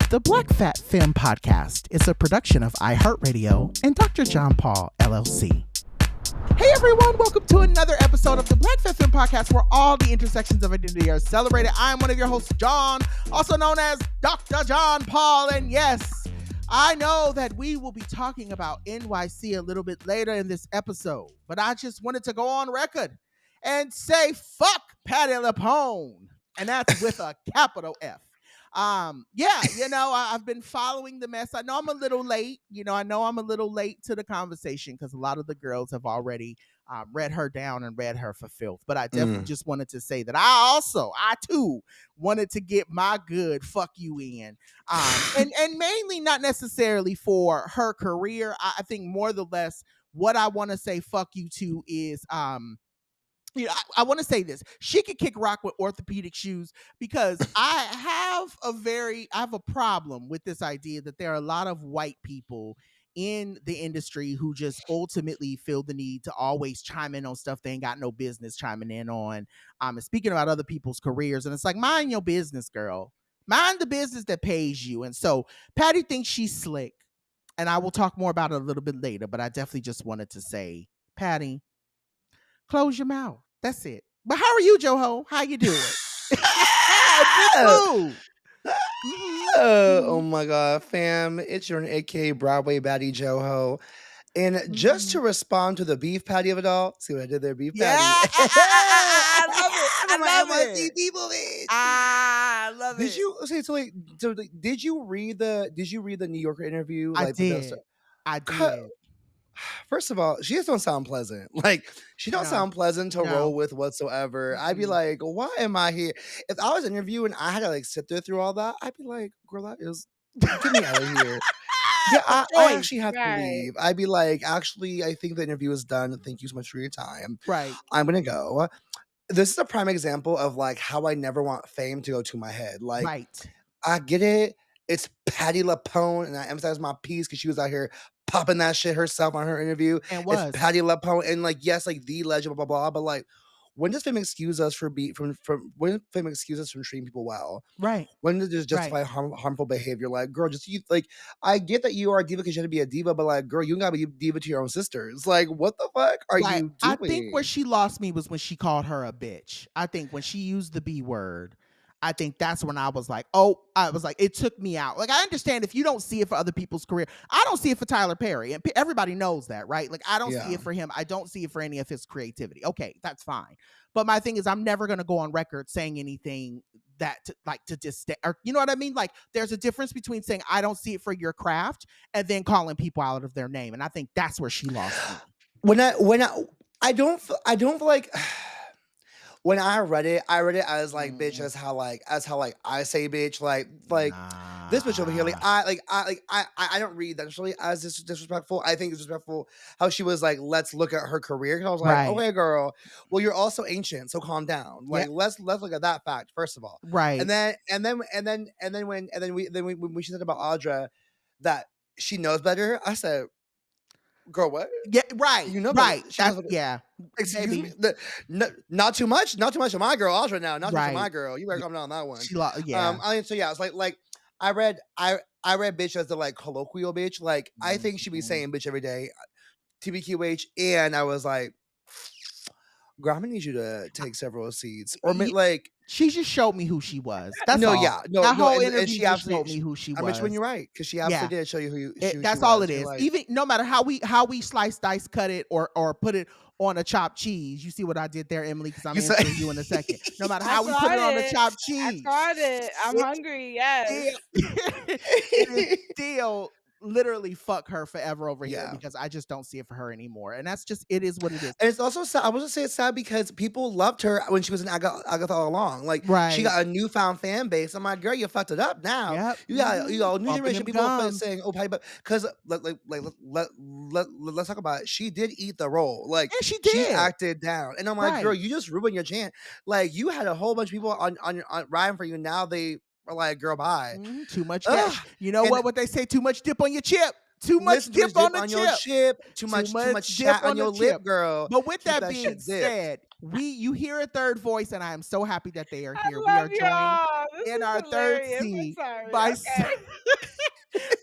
The Black Fat Femme Podcast is a production of iHeartRadio and Dr. John Paul, LLC. Hey everyone, welcome to another episode of the Black Fat Femme Podcast, where all the intersections of identity are celebrated. I'm one of your hosts, John, also known as Dr. John Paul, and yes, I know that we will be talking about NYC a little bit later in this episode, but I just wanted to go on record and say fuck Patti LuPone, and that's with a capital F. I've been following the mess. I know I'm a little late. I know I'm a little late to the conversation because a lot of the girls have already read her down and read her for filth. But I definitely just wanted to say that I too wanted to get my good fuck you in. And mainly not necessarily for her career. I think more or less what I want to say fuck you to is I want to say this. She could kick rock with orthopedic shoes, because I have a problem with this idea that there are a lot of white people in the industry who just ultimately feel the need to always chime in on stuff they ain't got no business chiming in on. And speaking about other people's careers, and it's like, mind your business, girl. Mind the business that pays you. And so Patti thinks she's slick, and I will talk more about it a little bit later, but I definitely just wanted to say, Patti, close your mouth. That's it. But how are you, Joho? How you doing? Oh my God, fam. It's your aka Broadway baddie Joho. And just to respond to the beef patty of it all, see what I did there, beef patty? I love it. I love it. People, bitch. I love it. Did you read the New Yorker interview? I did. First of all, she just don't sound pleasant. Like, she don't sound pleasant to roll with whatsoever. I'd be like, why am I here? If I was interviewing, I had to sit there through all that, I'd be like, girl, get me out of here. Yeah, I actually have to leave. I'd be like, actually, I think the interview is done. Thank you so much for your time. Right. I'm gonna go. This is a prime example of like how I never want fame to go to my head. Like, right. I get it. It's Patti LuPone, and I emphasize my piece because she was out here popping that shit herself on her interview. And was. It's Patti LuPone, and like, yes, like the legend, blah blah blah. But like, when does fame excuse us from when fame excuse us from treating people well? Right. When does it justify harmful behavior? Like, girl, I get that you are a diva because you have to be a diva, but like, girl, you gotta be a diva to your own sisters. Like, what the fuck are you doing? I think where she lost me was when she called her a bitch. I think when she used the B word, I think that's when I was like, it took me out. Like, I understand if you don't see it for other people's career. I don't see it for Tyler Perry, and everybody knows that, right? Like, I don't see it for him. I don't see it for any of his creativity. Okay, that's fine. But my thing is, I'm never going to go on record saying anything to disdain, or you know what I mean? Like, there's a difference between saying I don't see it for your craft and then calling people out of their name. And I think that's where she lost me. I don't feel like. When I read it, I was like, bitch, as how I say bitch, like this bitch over here, like I don't read that necessarily as disrespectful. I think it's disrespectful how she was like, let's look at her career. Cause I was like, okay, girl, well, you're also ancient, so calm down. Like, let's look at that fact first of all, right? And then when she said about Audra that she knows better, I said, girl, what? Yeah, right. You know, right. Excuse me. Not too much of my girl Audra now. Not too much of my girl. You better come down on that one. It's like I read bitch as the like colloquial bitch. Like, I think she be saying bitch every day, TBQH, and I was like, girl, I'm gonna need you to take several seats, or like. She just showed me who she was. That's all. That whole interview she just showed me who she was. I mentioned when you're right, because she absolutely did show you who that's all it is. Like, even no matter how we slice, dice, cut it, or put it on a chopped cheese. You see what I did there, Emily? Because I'm answering you in a second. No matter how we put it on a chopped cheese. I tried it. I'm hungry. Yes. It is still literally fuck her forever over here, because I just don't see it for her anymore, and that's just, it is what it is. And it's also sad. I was just say it's sad because people loved her when she was in Agatha all along. Like, she got a newfound fan base. I'm like, girl, you fucked it up now. Yep. You got new generation people saying, oh, but because let's talk about it. She did eat the role. Like, she did. She acted down, and I'm like, girl, you just ruined your chance. Like, you had a whole bunch of people on riding for you. Now they are like, girl, bye. Too much gas. You know what they say? Too much dip on your chip. Too much Listen, too much dip on dip the on your chip. chip. Too Too much much dip chat on on the your lip, chip. girl. But with Keep that that being shit dipped. said, you hear a third voice, and I am so happy that they are I here. We love are joined y'all. This in is our third hilarious. seat I'm sorry. by Okay.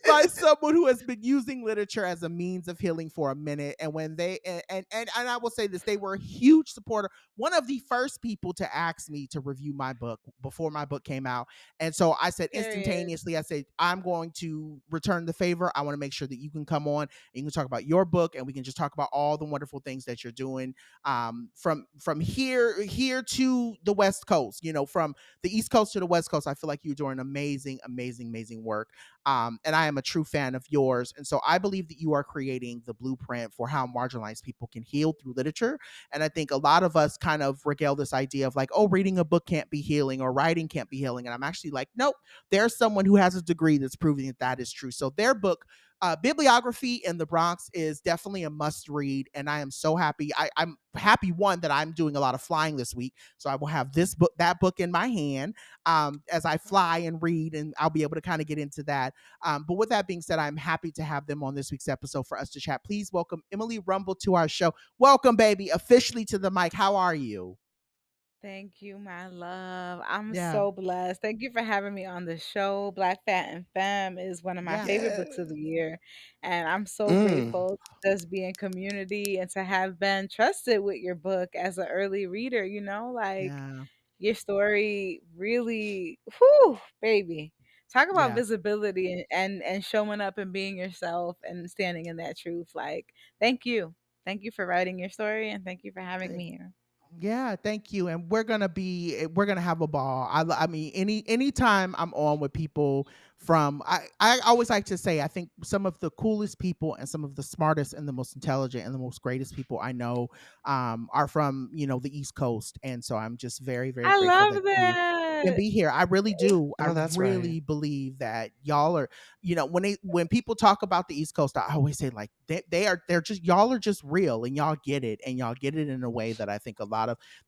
by someone who has been using literature as a means of healing for a minute. And when they and I will say this, they were a huge supporter. One of the first people to ask me to review my book before my book came out. And so I said Period. instantaneously, I said, I'm going to return the favor. I want to make sure that you can come on and you can talk about your book, and we can just talk about all the wonderful things that you're doing, from here to the West Coast, from the East Coast to the West Coast. I feel like you're doing amazing work. And I am a true fan of yours. And so I believe that you are creating the blueprint for how marginalized people can heal through literature. And I think a lot of us kind of regale this idea of like, oh, reading a book can't be healing or writing can't be healing. And I'm actually like, nope, there's someone who has a degree that's proving that that is true. So their book, Bibliography in the Bronx, is definitely a must read. And I am so happy. I'm happy, one, that I'm doing a lot of flying this week. So I will have that book in my hand, as I fly and read, and I'll be able to kind of get into that. But with that being said, I'm happy to have them on this week's episode for us to chat. Please welcome Emely Rumble to our show. Welcome, baby, officially to the mic. How are you? Thank you, my love. I'm Yeah, so blessed. Thank you for having me on the show. Black Fat and Femme is one of my yeah, favorite Yeah. books of the year. And I'm so Mm. grateful to just be in community and to have been trusted with your book as an early reader, like yeah, your story really, whew, baby. Talk about yeah. visibility and showing up and being yourself and standing in that truth. Like, thank you. Thank you for writing your story and thank you for having me here. Yeah, thank you. And we're gonna have a ball. I mean, anytime I'm on with people from, I always like to say, I think some of the coolest people and some of the smartest and the most intelligent and the most greatest people I know, are from the East Coast. And so I'm just very I grateful that love you can that. be here. I really do. I I know that's right. really believe that y'all are, when people talk about the East Coast, I always say like they're just, y'all are just real, and y'all get it, and y'all get it in a way that I think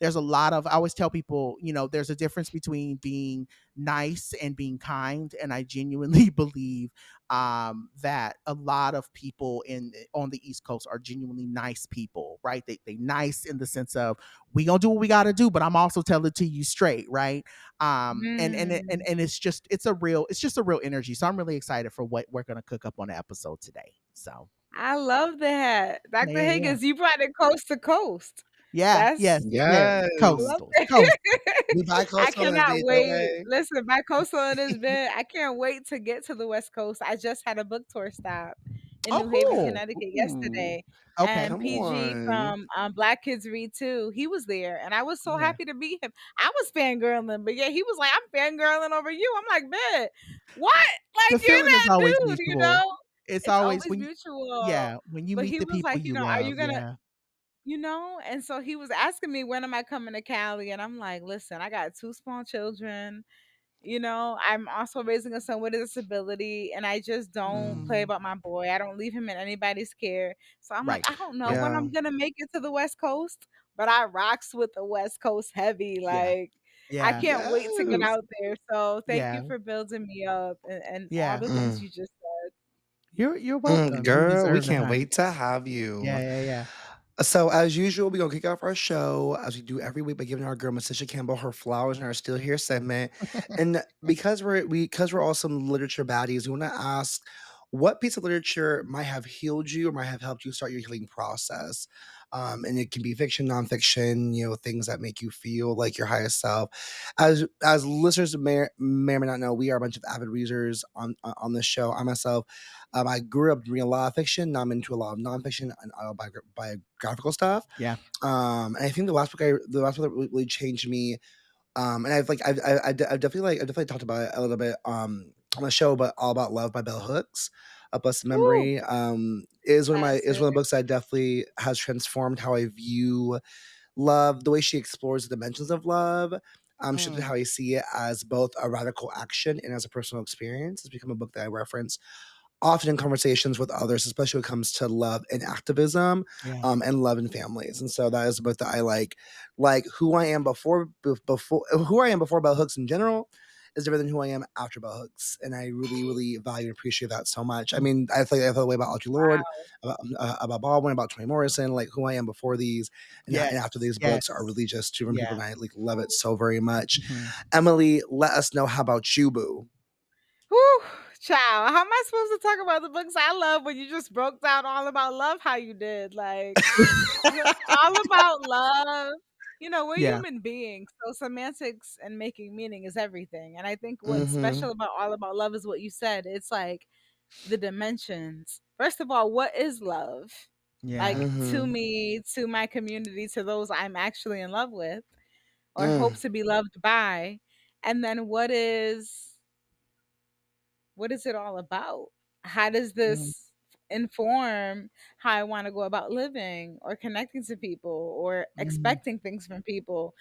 there's a lot of, I always tell people, there's a difference between being nice and being kind. And I genuinely believe that a lot of people on the East Coast are genuinely nice people, right? They nice in the sense of, we gonna do what we gotta do, but I'm also telling it to you straight, right? And it's just a real energy. So I'm really excited for what we're gonna cook up on the episode today. So I love that. yeah, Dr. yeah, yeah. Higgins, you brought it coast to coast. Yeah, yes, That's yes. I Yes. love Coastal. that. Coastal. We I bi-coastal in this cannot bitch, wait. okay? Listen, bi-coastal in this bit. I can't wait to get to the West Coast. I just had a book tour stop in Oh, New Haven, cool. Connecticut Ooh. yesterday. Okay. And Come PG on. from Black Kids Read Too, he was there. And I was so Yeah. happy to meet him. I was fangirling, but yeah, he was like, I'm fangirling over you. I'm like, man, what? The Like, you're feeling is that always dude, mutual. It's It's always always mutual. yeah, when you But meet he the was people like, you are love. you gonna Yeah. and so he was asking me, when am I coming to Cali? And I'm like, listen, I got two small children. I'm also raising a son with a disability, and I just don't play Mm, about my boy. I don't leave him in anybody's care. So I'm like, right. I don't know Yeah. when Yeah. I'm gonna make it to the West Coast, but I rocks with the West Coast heavy. Yeah. Like, I Yeah. can't wait to get Yes. out there. So thank Yeah. you for building me up and all Yeah. the things Mm. you just said. You're welcome. You Girl, we deserve it, can't honey. wait to have you. Yeah, yeah, yeah. So, as usual, we're gonna kick off our show as we do every week by giving our girl Matisha Campbell her flowers in our Still Here segment. And because we're all some literature baddies, we want to ask what piece of literature might have healed you or might have helped you start your healing process. And it can be fiction, nonfiction, things that make you feel like your highest self. As listeners may or may not know, we are a bunch of avid readers on this show. I myself, I grew up reading a lot of fiction. Now I'm into a lot of nonfiction and autobiographical stuff. Yeah. And I think the last book that really changed me, and I've definitely talked about it a little bit on the show, but All About Love by Bell Hooks, a blessed Woo, memory, is classic. one of the books that definitely has transformed how I view love, the way she explores the dimensions of love. Shifted Mm, how I see it as both a radical action and as a personal experience. It's become a book that I reference often in conversations with others, especially when it comes to love and activism, yeah. and love and families. And so that is a book that I like who I am before Bell Hooks in general. is different than who I am after bell hooks, and I really, really value and appreciate that so much. I mean, I feel the way about Audre Lorde, about Baldwin, about Toni Morrison, like who I am before these and Yes. after these Yes. books are really just two different people, Yeah. and I like love it so very much. Mhm. Emily, let us know, how about you, boo? Whew, child. How am I supposed to talk about the books I love when you just broke down all about love how you did? Like, all about love. You know, we're Yeah. human beings, so semantics and making meaning is everything. And I think what's Mhm. special about all about love is what you said. It's like the dimensions. First of all, what is love? Yeah. Like to Mhm. me, to my community, to those I'm actually in love with or hope Mm. to be loved by. And then what is it all about? How does Mm. this inform how I want to go about living or connecting to people or Mhm. expecting things from people?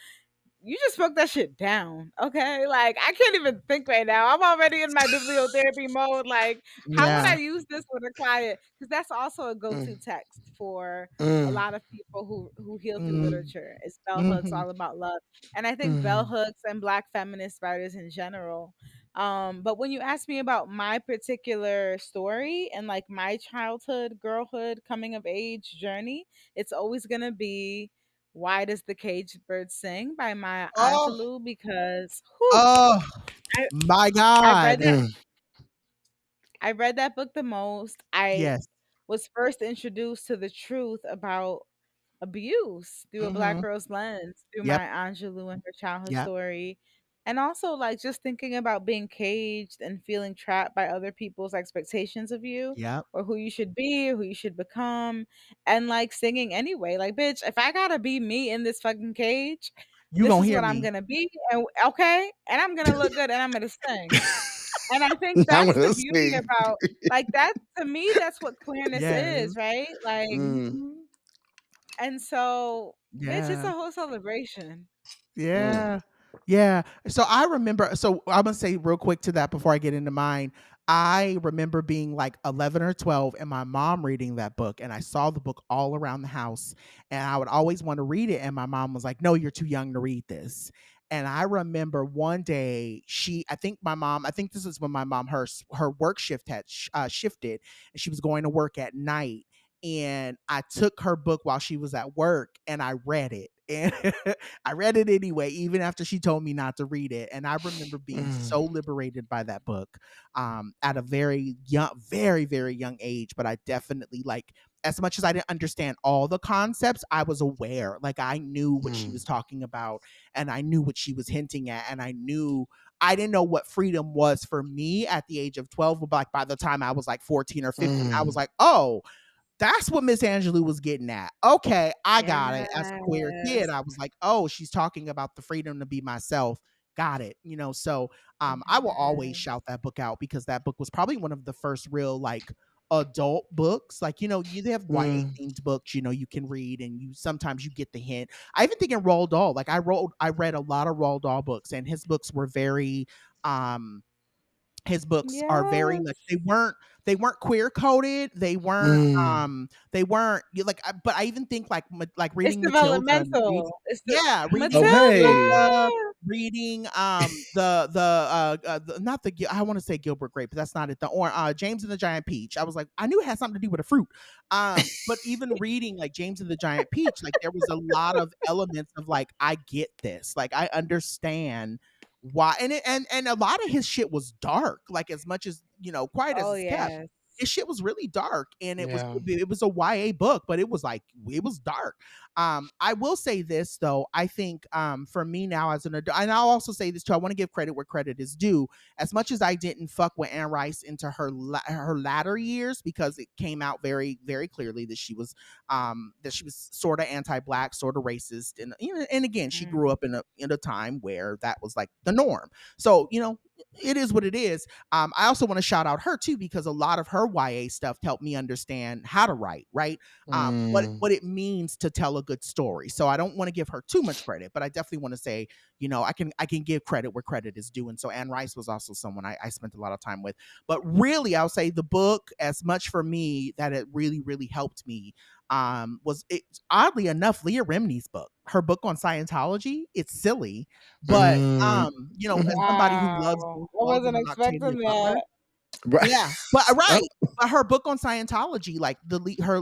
You just broke that shit down, okay? Like, I can't even think right now. I'm already in my bibliotherapy mode. Like, how would I Yeah. use this with a client? Because that's also a go-to Mm. text for a Mm. lot of people who heal through Mm. literature. It's bell hooks, Mhm. all about love, and I think bell Mm. hooks and Black feminist writers in general. But when you ask me about my particular story and like my childhood, girlhood, coming of age journey, it's always gonna be "Why Does the Caged Bird Sing" by Maya Oh, Angelou because whew, oh I my I read God. that Mm. I read that book the most. I Yes. was first introduced to the truth about abuse through a Black Mhm. girl's lens, through Yep. Maya Angelou and her childhood Yep. story. And also like just thinking about being caged and feeling trapped by other people's expectations of you Yep. or who you should be or who you should become and like singing anyway. Like, bitch, if I gotta be me in this fucking cage, You this gonna is hear what I'm me. gonna be. And okay, and I'm gonna look good and I'm gonna sing. And I think I'm that's the gonna beauty sing. about like that to me, that's what queerness is, Yes. right? Like, Mm. Mhm. and so, bitch, it's Yeah. a whole celebration. Mm. Yeah. Yeah. So I remember, so I'm gonna say real quick to that before I get into mine. I remember being like 11 or 12 and my mom reading that book, and I saw the book all around the house, and I would always want to read it, and my mom was like, "No, you're too young to read this." And I remember one day I think this is when my mom, her work shift had shifted, and she was going to work at night, and I took her book while she was at work and I read it. And I read it anyway, even after she told me not to read it. And I remember being Mm. so liberated by that book at a very young, very, very young age. But I definitely, like, as much as I didn't understand all the concepts, I was aware. Like, I knew what she Mm. was talking about and I knew what she was hinting at. And I didn't know what freedom was for me at the age of 12, but like by the time I was like 14 or 15, I was Mm. like, oh, that's what Miss Angelou was getting at. Okay, I got it. As a queer kid, Yes. I was like, oh, she's talking about the freedom to be myself. Got it. So I will always Yes. shout that book out because that book was probably one of the first real like adult books. Like, you they have YA Mm. themed books, you can read and you sometimes you get the hint. I even think in Roald Dahl, like I read a lot of Roald Dahl books and his books were very his books are very much Yes. they weren't queer coded. Mm. They weren't like but I even think like like It's reading Matilda and reading developmental. It's the yeah, reading Okay. Matilda, Matilda. reading the not the I want to say Gilbert Grape, but that's not it. The or James and the Giant Peach. I was like, I knew it had something to do with a fruit. But even reading like James and the Giant Peach, like there was a lot of elements of like I get this. Like I understand why and a lot of his shit was dark, like as much as quiet as Oh it's kept, yes. his shit was really dark, and Yeah. it was a YA book, but it was like it was dark. I will say this though, I think for me now as an adult, and I'll also say this too, I want to give credit where credit is due. As much as I didn't fuck with Anne Rice into her latter years, because it came out very very clearly that she was sort of anti-black, sort of racist, and and again, she grew Mm. up in a time where that was like the norm. So it is what it is. I also want to shout out her too because a lot of her YA stuff helped me understand how to write, right? Mm. What it means to tell a good story. So I don't want to give her too much credit, but I definitely want to say, I can give credit where credit is due. And so Anne Rice was also someone I spent a lot of time with. But really, I'll say the book, as much for me that it really, really helped me, was it oddly enough Leah Remini's book. her book on Scientology. It's silly, but Mm, as somebody who loves Wow. I blogging wasn't on Octavia expecting Butler, that. right. yeah, but Oh, right, but her book on Scientology, like her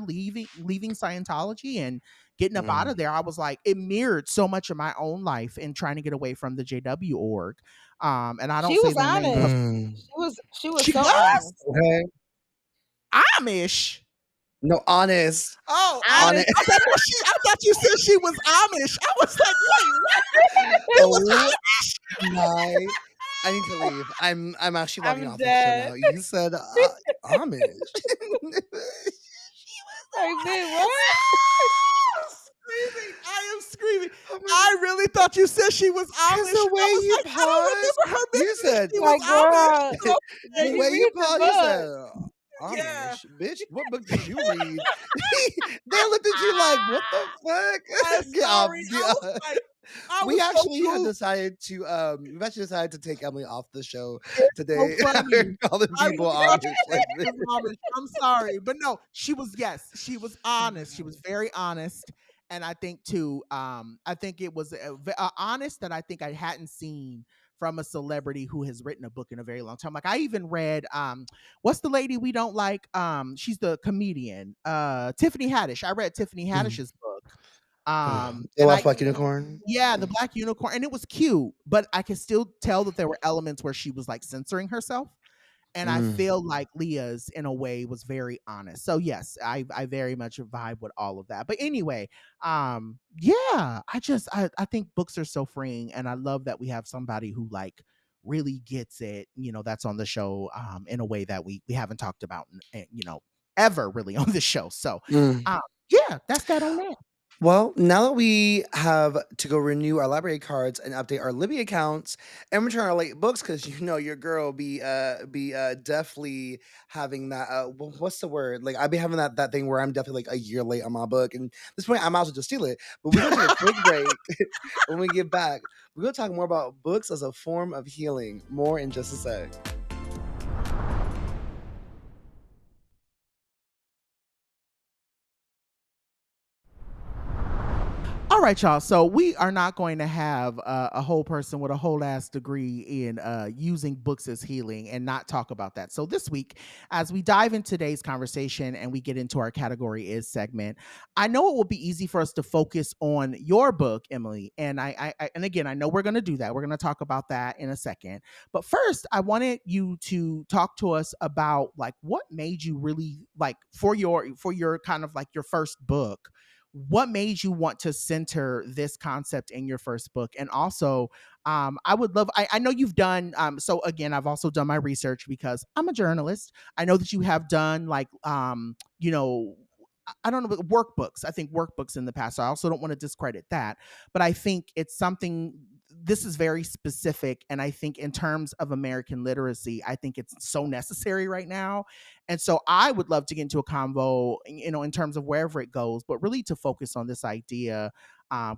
leaving Scientology and getting up out mm, of there, I was like, it mirrored so much of my own life in trying to get away from the JW org. And I don't She say was their name honest. publicly. mm. She was She so was honest. Okay. Amish. No, honest. Oh, Honest. Honest. I thought you said she was Amish. I was like, wait, what? She was Oh Amish. my. I need to leave. I'm actually logging I'm off this show dead. now. You said Amish. Like, man, what? Screaming. I am screaming. Oh my I really thought you said she was Because Amish. the I way was you like, I don't paused, remember her you mentioning said, she was Like, girl, Amish. the did Okay. you way you read the paused, you book? said, Yeah. Amish. Bitch, what book did you read? They looked at you like, what the I'm fuck? Get off. sorry. Get I was off. like, I We was so actually had moved. decided to we've actually decided to take Emily off the show It's so today. funny. Calling I people really thought you Amish said like she this. was Amish. I'm sorry, but no, she was honest. She was very honest, and I think too, I think it was honest that I think I hadn't seen from a celebrity who has written a book in a very long time. Like I even read, what's the lady we don't like? She's the comedian, Tiffany Haddish. I read Tiffany Mm. Haddish's book, The and Last I Black Unicorn. yeah, the Black Unicorn, and it was cute, but I could still tell that there were elements where she was like censoring herself. And I Mm. feel like Leah's in a way was very honest. So yes, I very much vibe with all of that. But anyway, yeah, I think books are so freeing, and I love that we have somebody who like really gets it, that's on the show in a way that we haven't talked about ever really on the show. So Mm. yeah, that's that on that. Well, now that we have to go renew our library cards and update our Libby accounts and return our late books, because your girl be definitely having that what's the word? Like I'd be having that thing where I'm definitely like a year late on my book, and at this point I might as well just steal it. But we're gonna take a quick break. When we get back, we're gonna talk more about books as a form of healing. More in just a sec. All right, y'all. So we are not going to have a whole person with a whole ass degree in using books as healing and not talk about that. So this week, as we dive into today's conversation and we get into our category is segment, I know it will be easy for us to focus on your book, Emily. And and again, I know we're going to do that. We're going to talk about that in a second. But first, I wanted you to talk to us about like what made you really like for your kind of like your first book, what made you want to center this concept in your first book? And also, I would love, I know you've done, so again, I've also done my research because I'm a journalist. I know that you have done like, I don't know, but workbooks. I think workbooks in the past. So I also don't want to discredit that, but I think it's something. This is very specific, and I think in terms of American literacy, I think it's so necessary right now. And so I would love to get into a convo, in terms of wherever it goes, but really to focus on this idea,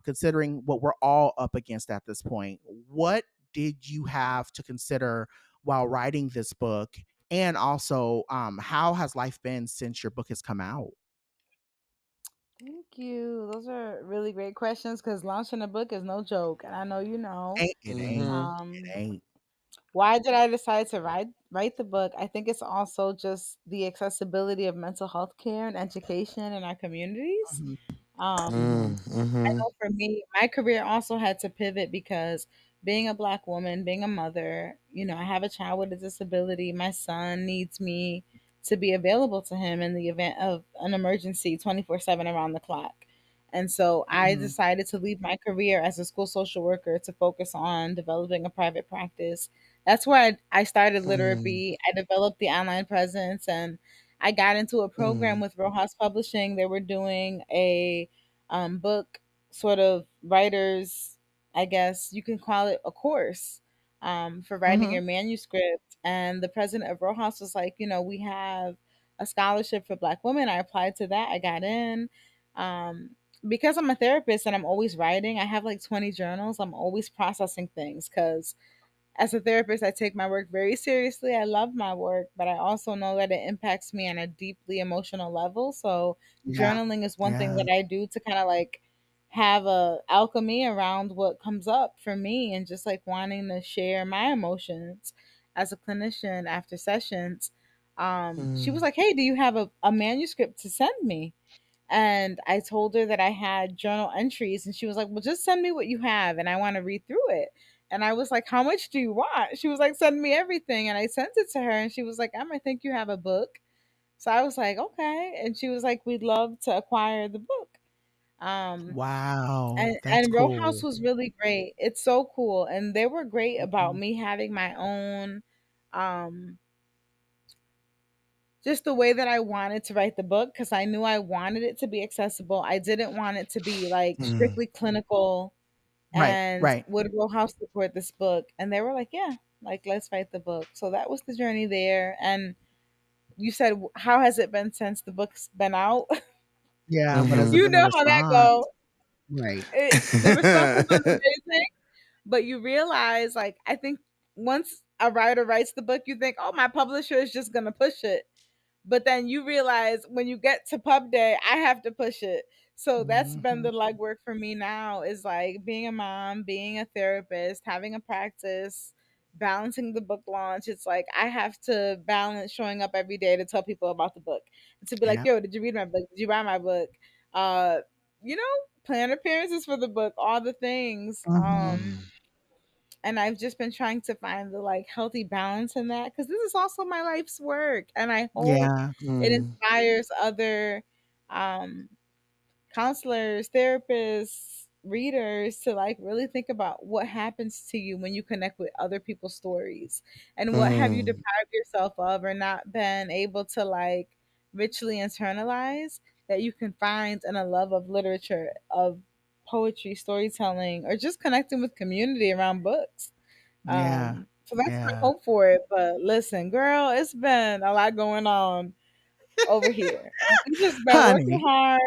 considering what we're all up against at this point. What did you have to consider while writing this book? And also, how has life been since your book has come out? Thank you. Those are really great questions because launching a book is no joke, and I know you know. It ain't. Mm-hmm. Um, It ain't. why did I decide to write the book? I think it's also just the accessibility of mental health care and education in our communities. Mhm, Um, mhm, I Mm-hmm. know for me, my career also had to pivot because being a black woman, being a mother, I have a child with a disability. My son needs me to be available to him in the event of an emergency 24/7 around the clock. And so I mhm, decided to leave my career as a school social worker to focus on developing a private practice. That's where I started Mm-hmm. Literacy. I developed the online presence and I got into a program with Rojas Publishing. They were doing a book sort of writers, I guess you can call it a course for writing mhm, your manuscript. And the president of Rojas was like, we have a scholarship for Black women. I applied to that. I got in. Um, because I'm a therapist and I'm always writing, I have like 20 journals. I'm always processing things because as a therapist, I take my work very seriously. I love my work, but I also know that it impacts me on a deeply emotional level. So, yeah, journaling is one thing yeah, that I do to kind of like have a alchemy around what comes up for me, and just like wanting to share my emotions as a clinician after sessions. She was Mm, like, hey, do you have a manuscript to send me? And I told her that I had journal entries, and she was like, well, just send me what you have and I want to read through it. And I was like, how much do you want? She was like, send me everything. And I sent it to her, and she was like, I think you have a book. So I was like, okay. And she was like, we'd love to acquire the book. Um, Wow, that's and Row House cool. was really great. It's so cool. And they were great about me having my own, um, just the way that I wanted to write the book, because I knew I wanted it to be accessible. I didn't want it to be like mm, strictly clinical. Right, And right. would Row House support this book? And they were like, yeah, like let's write the book. So that was the journey there. And you said, how has it been since the book's been out? Yeah, what has mhm. it You been the know how that response? go. Right. The response has been amazing, but you realize, like, I think once a writer writes the book, you think, oh, my publisher is just gonna push it. But then you realize when you get to pub day, I have to push it. So that's been Mhm. the legwork for me now, is like being a mom, being a therapist, having a practice, balancing the book launch. It's like I have to balance showing up every day to tell people about the book and to be like, Yeah. yo, did you read my book? Did you buy my book? Uh, you know, plan appearances for the book, all the things. Mhm. Mm, And I've just been trying to find the like healthy balance in that, because this is also my life's work, and I hope Yeah. it mm, inspires other um, counselors, therapists, readers to like really think about what happens to you when you connect with other people's stories, and what have you mm, deprived yourself of or not been able to like richly internalize, that you can find in a love of literature, of poetry, storytelling, or just connecting with community around books. Yeah. So that's my Yeah. hope for it. But listen, girl, it's been a lot going on over here. And we just been working Honey, hard.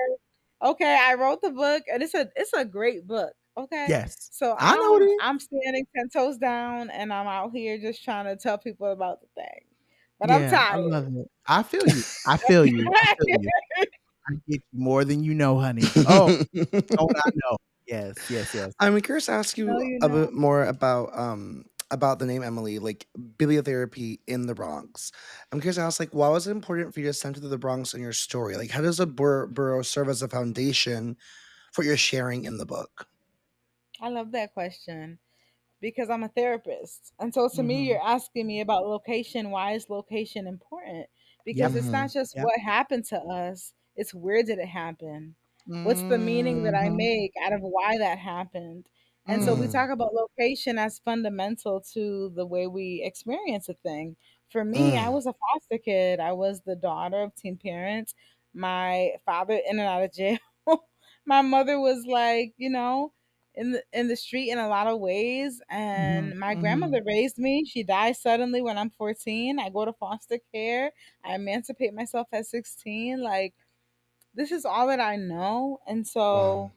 Okay, I wrote the book, and it's a great book. Okay. yes. So I know it is. I'm standing 10 toes down, and I'm out here just trying to tell people about the thing. But I'm Yeah, I tired. love it. I feel you. I feel you. I feel you. I get you more than you know, honey. Oh, don't I know? Yes, yes, yes. I'm curious to ask No, you you a bit know. more about the name Emily, like bibliotherapy in the Bronx. I'm curious to ask, like, why was it important for you to center the Bronx in your story? Like, how does a borough serve as a foundation for your sharing in the book? I love that question, because I'm a therapist. And so to me, Mhm. you're asking me about location. Why is location important? Because Yep, it's not Mhm, just yep. what happened to us, it's where did it happen? What's the meaning that I Mhm. make out of why that happened? And so we Mm. mm, talk about location as fundamental to the way we experience a thing. For me, I mm, was a foster kid. I was the daughter of teen parents. My father in and out of jail. My mother was like, in the street in a lot of ways, Mhm, and my mhm. grandmother raised me. She died suddenly when I'm 14. I go to foster care. I emancipate myself at 16. Like, this is all that I know. And wow. so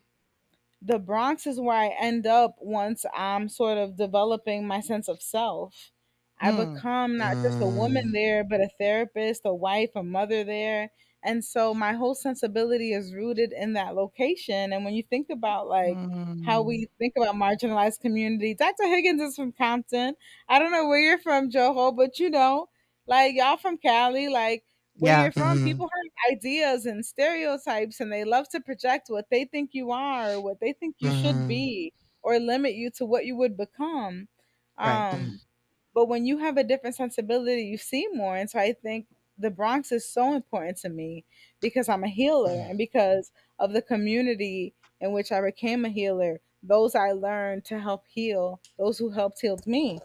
the Bronx is where I end up once I'm sort of developing my sense of self. I Mm. become not just a woman Mm, there, but a therapist, a wife, a mother there. And so my whole sensibility is rooted in that location. And when you think about like how Mm. we think about marginalized community, Dr. Higgins is from Compton. I don't know where you're from, Joho, but like y'all from Cali, like where Yeah. you're from, mhm, people have ideas and stereotypes, and they love to project what they think you are, or what they think you should mhm, be, or limit you to what you would become. Right. Um, but when you have a different sensibility, you see more. And so I think the Bronx is so important to me, because I'm a healer, and because of the community in which I became a healer, those I learned to help heal, those who helped healed me.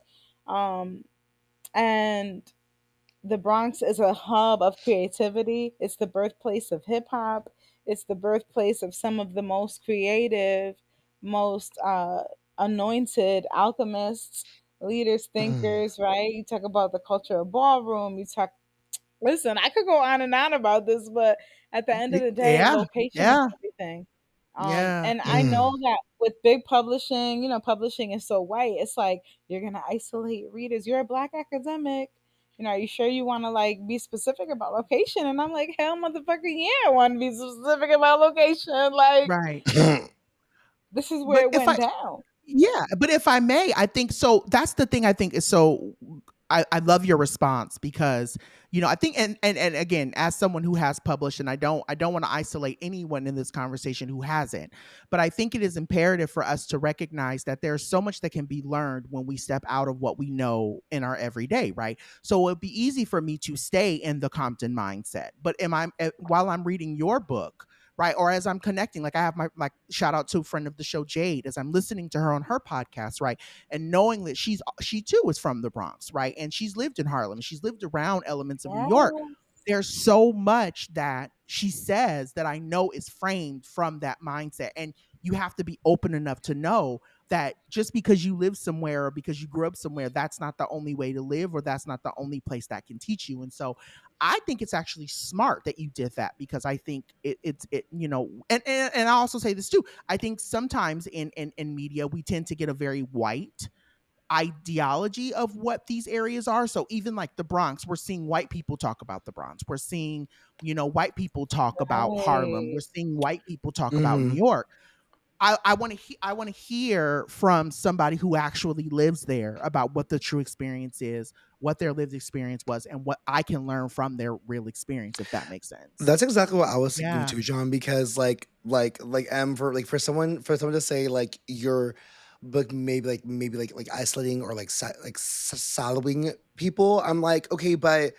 Um, and the Bronx is a hub of creativity. It's the birthplace of hip hop. It's the birthplace of some of the most creative, most anointed alchemists, leaders, mm. thinkers, right? You talk about the culture of ballroom. Listen, I could go on and on about this, but at the end of the day, Yeah. location is Yeah. everything. Yeah. And I know Mm, that with big publishing, publishing is so white. It's like you're gonna isolate readers. You're a black academic. Are you sure you want to like be specific about location? And I'm like, hell, motherfucker, yeah, I want to be specific about location. Like, Right. This is where But it if went I down. Yeah, but if I may, I think so. That's the thing I think is so. I love your response because I think and again, as someone who has published, and I don't want to isolate anyone in this conversation who hasn't, but I think it is imperative for us to recognize that there's so much that can be learned when we step out of what we know in our everyday, right? So it'd be easy for me to stay in the Compton mindset, but while I'm reading your book, right? Or as I'm connecting, like I have my shout out to a friend of the show, Jade, as I'm listening to her on her podcast, right? And knowing that she too is from the Bronx, right? And she's lived in Harlem, she's lived around elements of New York. Yes. There's so much that she says that I know is framed from that mindset. And you have to be open enough to know that just because you live somewhere or because you grew up somewhere, that's not the only way to live or that's not the only place that can teach you. And so I think it's actually smart that you did that because I think and I also say this too. I think sometimes in media we tend to get a very white ideology of what these areas are. So even like the Bronx, we're seeing white people talk about the Bronx. We're seeing, white people talk about Harlem. We're Right. seeing white people talk about New Mhm. York. I want to hear from somebody who actually lives there about what the true experience is, what their lived experience was, and what I can learn from their real experience, if that makes sense. That's exactly what I was thinking Yeah. too, John, because for someone to say like your book maybe like isolating or siloing people, I'm like, okay, but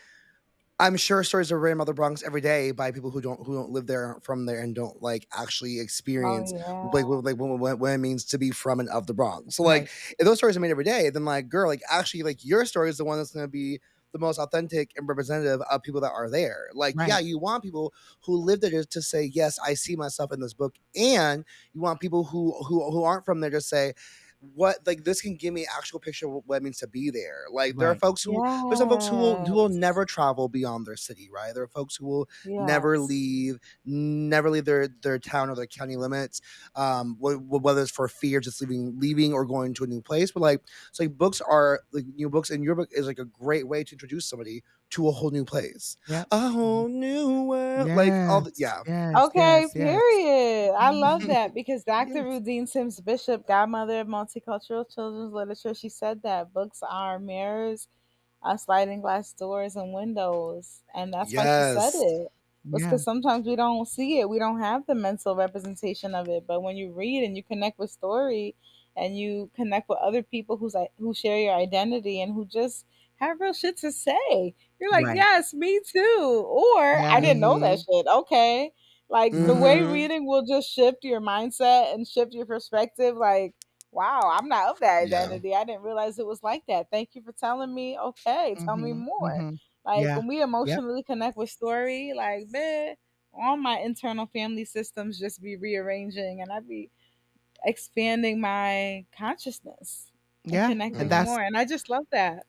I'm sure stories are written about the Bronx every day by people who don't live there, aren't from there, and don't like actually Oh experience yeah. what it means to be from and of the Bronx. So like, Right. if those stories are made every day, then like, girl, like actually, like your story is the one that's going to be the most authentic and representative of people that are there. Like, yeah, Right. you want people who live there to say, yes, I see myself in this book, and you want people who aren't from there to say, what like this can give me an actual picture of what it means to be there. Like there are Right. folks who there's some folks who will Yes. never travel beyond their city, right? There are folks who will Yes. never leave their town or their county limits, whether it's for fear, just leaving or going to a new place. But like, so like books are like new books, and your book is like a great way to introduce somebody to a whole new place, Yep. a Mhm. whole new world, like all the Yes. yeah. Yes. Okay, Yes. Yes. period. I love Mhm. that because Dr. Yes. Rudine Sims Bishop, godmother of multicultural children's literature, she said that books are mirrors, sliding glass doors and windows, and that's why she said Yes. it. Was Yeah. because sometimes we don't see it, we don't have the mental representation of it. But when you read and you connect with story, and you connect with other people who share your identity and who just have real shit to say, you're like, Right. yes, me too. Or I Yeah. didn't know that Mhm. shit. Okay, like the way Mhm. reading will just shift your mindset and shift your perspective. Like, wow, I'm not of that Yeah. identity. I didn't realize it was like that. Thank you for telling me. Okay, tell me Mhm. more. Mhm. Like Yeah. when we Yep. emotionally connect with story, like man, all my internal family systems just be rearranging, and I be expanding my consciousness and Yeah. And connecting Mhm. more. And I just love that.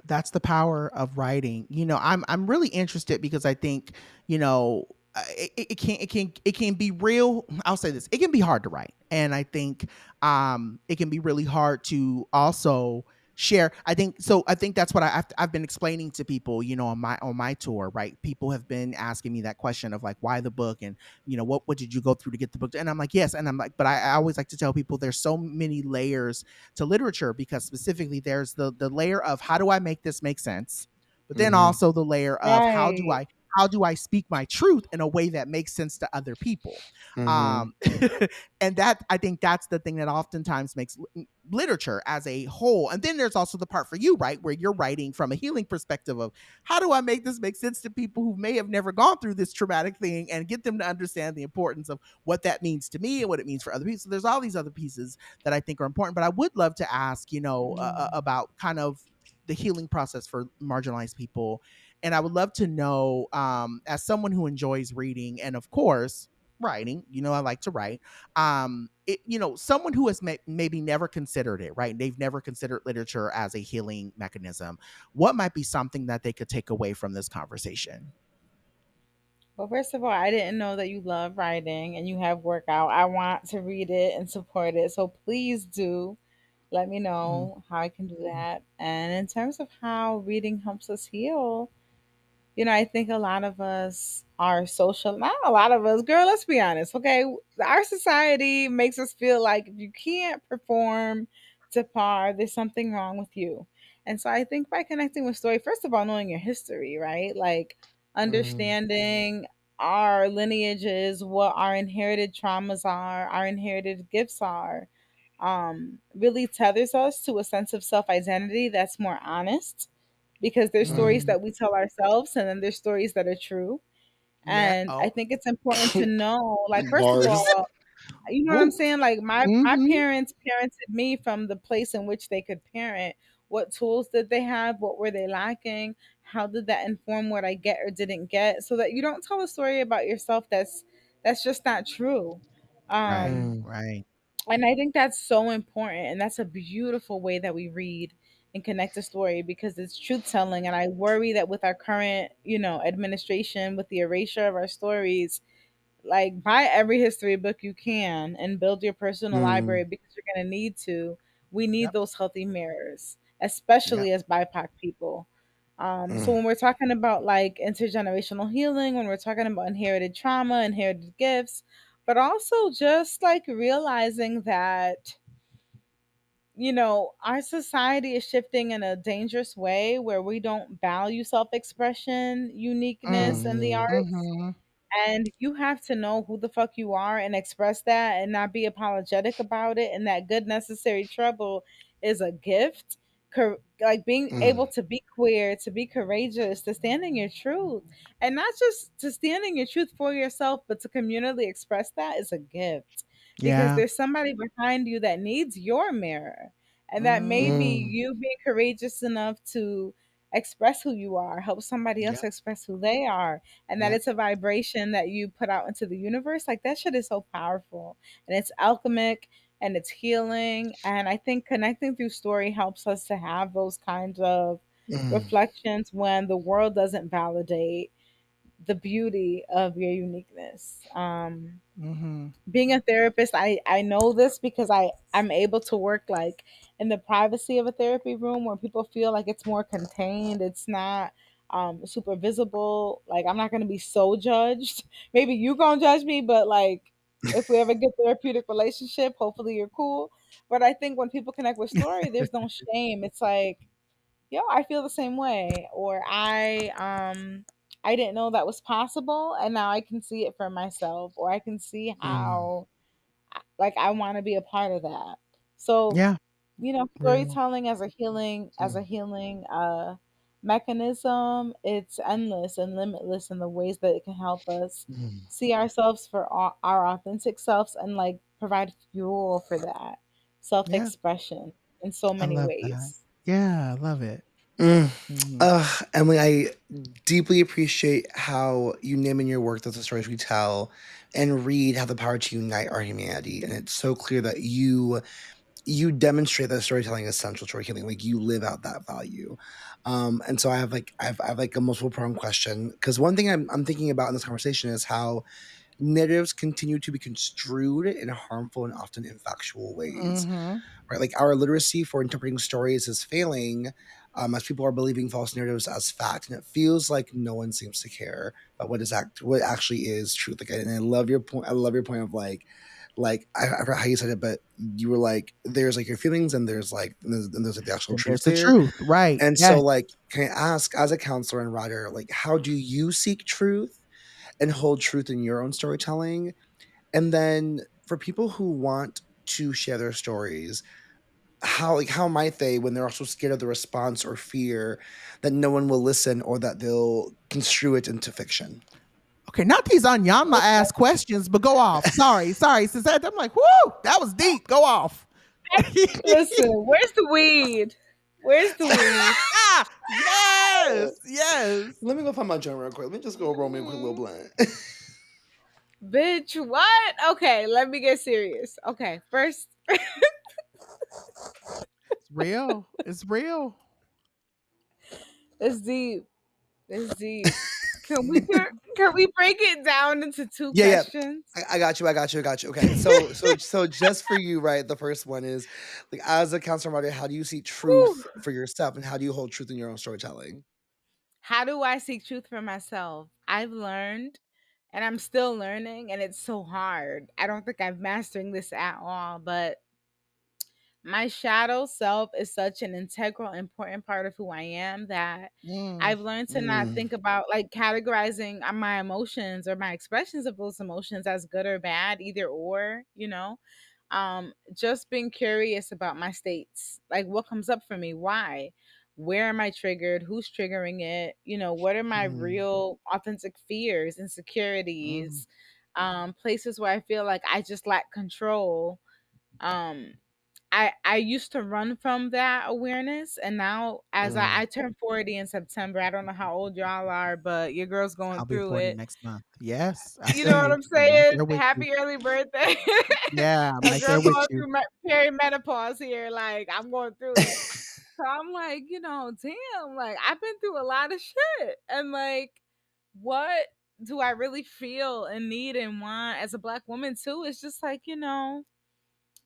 That's the power of writing. I'm really interested because I think, it can be real. I'll say this. It can be hard to write. And I think it can be really hard to also share. I think that's what I've been explaining to people, on my tour, right? People have been asking me that question of like why the book and what did you go through to get the book? And I'm like, yes, and I'm like, but I always like to tell people there's so many layers to literature because specifically there's the layer of how do I make this make sense, but then Mhm. also the layer of Right. how do I speak my truth in a way that makes sense to other people. Mhm. um and that I think that's the thing that oftentimes makes literature as a whole. And then there's also the part for you, right, where you're writing from a healing perspective of how do I make this make sense to people who may have never gone through this traumatic thing and get them to understand the importance of what that means to me and what it means for other people. So there's all these other pieces that I think are important. But I would love to ask, Mm. about kind of the healing process for marginalized people. And I would love to know, as someone who enjoys reading and, of course, writing, I like to write. Someone who has maybe never considered it, right? They've never considered literature as a healing mechanism. What might be something that they could take away from this conversation? Well, first of all, I didn't know that you love writing and you have work out. I want to read it and support it. So please do let me Mm, know how I can do that. And in terms of how reading helps us heal, I think a lot of us are social, not a lot of us, girl, let's be honest, okay? Our society makes us feel like if you can't perform to par, there's something wrong with you. And so I think by connecting with story, first of all, knowing your history, right? Like Mm, understanding our lineages, what our inherited traumas are, our inherited gifts are, really tethers us to a sense of self identity that's more honest because there's stories mm. that we tell ourselves and then there's stories that are true. Yeah. And I Oh. think it's important to know, like, first of Bars. all, you know what I'm Woo. saying? Like my Mm-hmm. parents parented me from the place in which they could parent. What tools did they have? What were they lacking? How did that inform what I get or didn't get? So that you don't tell a story about yourself that's just not true. Right. Um Mm, Right. and I think that's so important. And that's a beautiful way that we read and connect a story because it's truth telling. And I worry that with our current, administration, with the erasure of our stories, like buy every history book you can and build your personal mm, library because you're going to need to. We need Yep. those healthy mirrors, Yep. especially as BIPOC people. So mm, when we're talking about like intergenerational healing, when we're talking about inherited trauma, inherited gifts, but also just like realizing that, our society is shifting in a dangerous way where we don't value self expression, uniqueness, and the mhm, arts. Mm-hmm. And you have to know who the fuck you are and express that and not be apologetic about it. And that good, necessary trouble is a gift. Like being able mm, to be queer, to be courageous, to stand in your truth. And not just to stand in your truth for yourself, but to communally express that is a gift. Because Yeah. there's somebody behind you that needs your mirror. And that Mm-hmm. maybe mm, you being courageous enough to express who you are, help somebody else Yep. express who they are, and that Yep. it's a vibration that you put out into the universe. Like that shit is so powerful and it's alchemic and it's healing. And I think connecting through story helps us to have those kinds of mm, reflections when the world doesn't validate the beauty of your uniqueness. Mm-hmm. Being a therapist, I know this because I'm able to work like in the privacy of a therapy room where people feel like it's more contained, it's not super visible. Like I'm not going to be so judged. Maybe you going to judge me, but like if we have a good therapeutic relationship, hopefully you're cool. But I think when people connect with story, there's no shame. It's like, yo, I feel the same way, or I didn't know that was possible and now I can see it for myself, or I can see mm, how like I want to be a part of that. So, Yeah. Real. storytelling as a healing mm, mechanism, it's endless and limitless in the ways that it can help us mm, see ourselves for our authentic selves and like provide fuel for that Yeah. self-expression in so I many love that. ways. Yeah. I love it. mm. Mm-hmm. Emily, I deeply appreciate how you name in your work that the stories we tell and read have the power to unite our humanity. And it's so clear that you demonstrate that storytelling is central to our healing. Like you live out that value. And so I have like a multiple pronged question because one thing I'm thinking about in this conversation is how narratives continue to be construed in harmful and often infactual ways, Mm-hmm. right? Like our literacy for interpreting stories is failing, as people are believing false narratives as fact, and it feels like no one seems to care about what actually is truth. Like, and I love your point. I love your point of like I forgot how you said it, but you were like, there's like your feelings, and there's like the actual Then there's truth the there. truth. Right. And so, Yes. like, can I ask, as a counselor and writer, like, how do you seek truth and hold truth in your own storytelling? And then for people who want to share their stories, how might they, when they're also scared of the response or fear that no one will listen or that they'll construe it into fiction? Okay, not these Anyama ass questions, but go off. Sorry, sorry. Since that, I'm like, whoo, that was deep. Go off. Listen, where's the weed? Where's the weed? Yes, yes. Let me go find my joint real quick. Let me just go roll me a quick little Mhm. blunt. Bitch, what? Okay, let me get serious. Okay, first, It's real. It's real. it's deep. It's deep. Can we Mhm. can we break it down into two Yeah, yeah. questions? I got you. I got you. I got you. Okay. So just for you, right? The first one is like, as a counselor writer, how do you see Whew. truth for yourself, and how do you hold truth in your own storytelling? How do I seek truth for myself? I've learned and I'm still learning, and it's so hard. I don't think I'm mastering this at all, but my shadow self is such an integral, important part of who I am that Mm. I've learned to not Mm. think about like categorizing my emotions or my expressions of those emotions as good or bad, either or, you know. Just being curious about my states, like what comes up for me, why, where am I triggered, who's triggering it, you know, what are my Mm. real authentic fears, Mm. insecurities, places where I feel like I just lack control. um I used to run from that awareness, and now as Mm. I turned 40 in September. I don't know how old y'all are, but your girl's going I'll be through 40 it. next month. Yes, I You know feel what you. I'm I'm right saying? there with you. Happy early birthday. Yeah, I'm A right girl there with going you. through perimenopause here. Like, I'm going through it. So I'm like, damn, like I've been through a lot of shit. And like, what do I really feel and need and want as a black woman too? It's just like,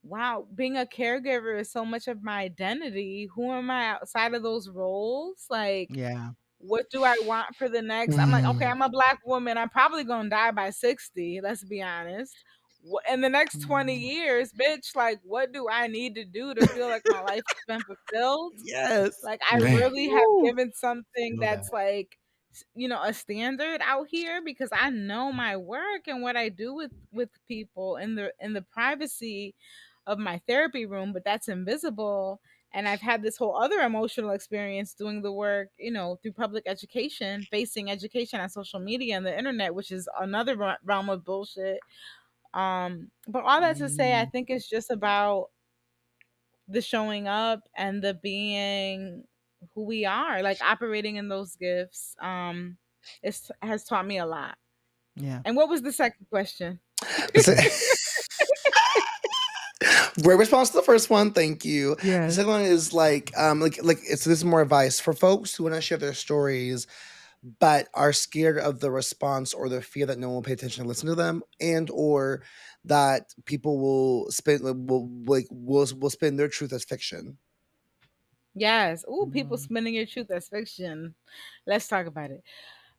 wow, being a caregiver is so much of my identity. Who am I outside of those roles? Like, Yeah. what do I want for the next? I'm like, okay, Mm. I'm a black woman. I'm probably gonna die by 60. Let's be honest. In the next 20 Mm. years, bitch, like, what do I need to do to feel like my life has been fulfilled? Yes. Like, I Man. really have Woo. given something Feel that. that's like, a standard out here, because I know my work and what I do with people in the privacy of my therapy room, but that's invisible. And I've had this whole other emotional experience doing the work, through public education, facing education on social media and the internet, which is another realm of bullshit. But all that to say, I Mm. think it's just about the showing up and the being who we are, like operating in those gifts. It has taught me a lot. Yeah. And what was the second question? Great response to the first one. Thank you. The Yes. second one is like it's this is more advice for folks who want to share their stories but are scared of the response or the fear that no one will pay attention and listen to them, and or that people will spin their truth as fiction. Yes. Ooh, people Mm. spinning your truth as fiction. Let's talk about it.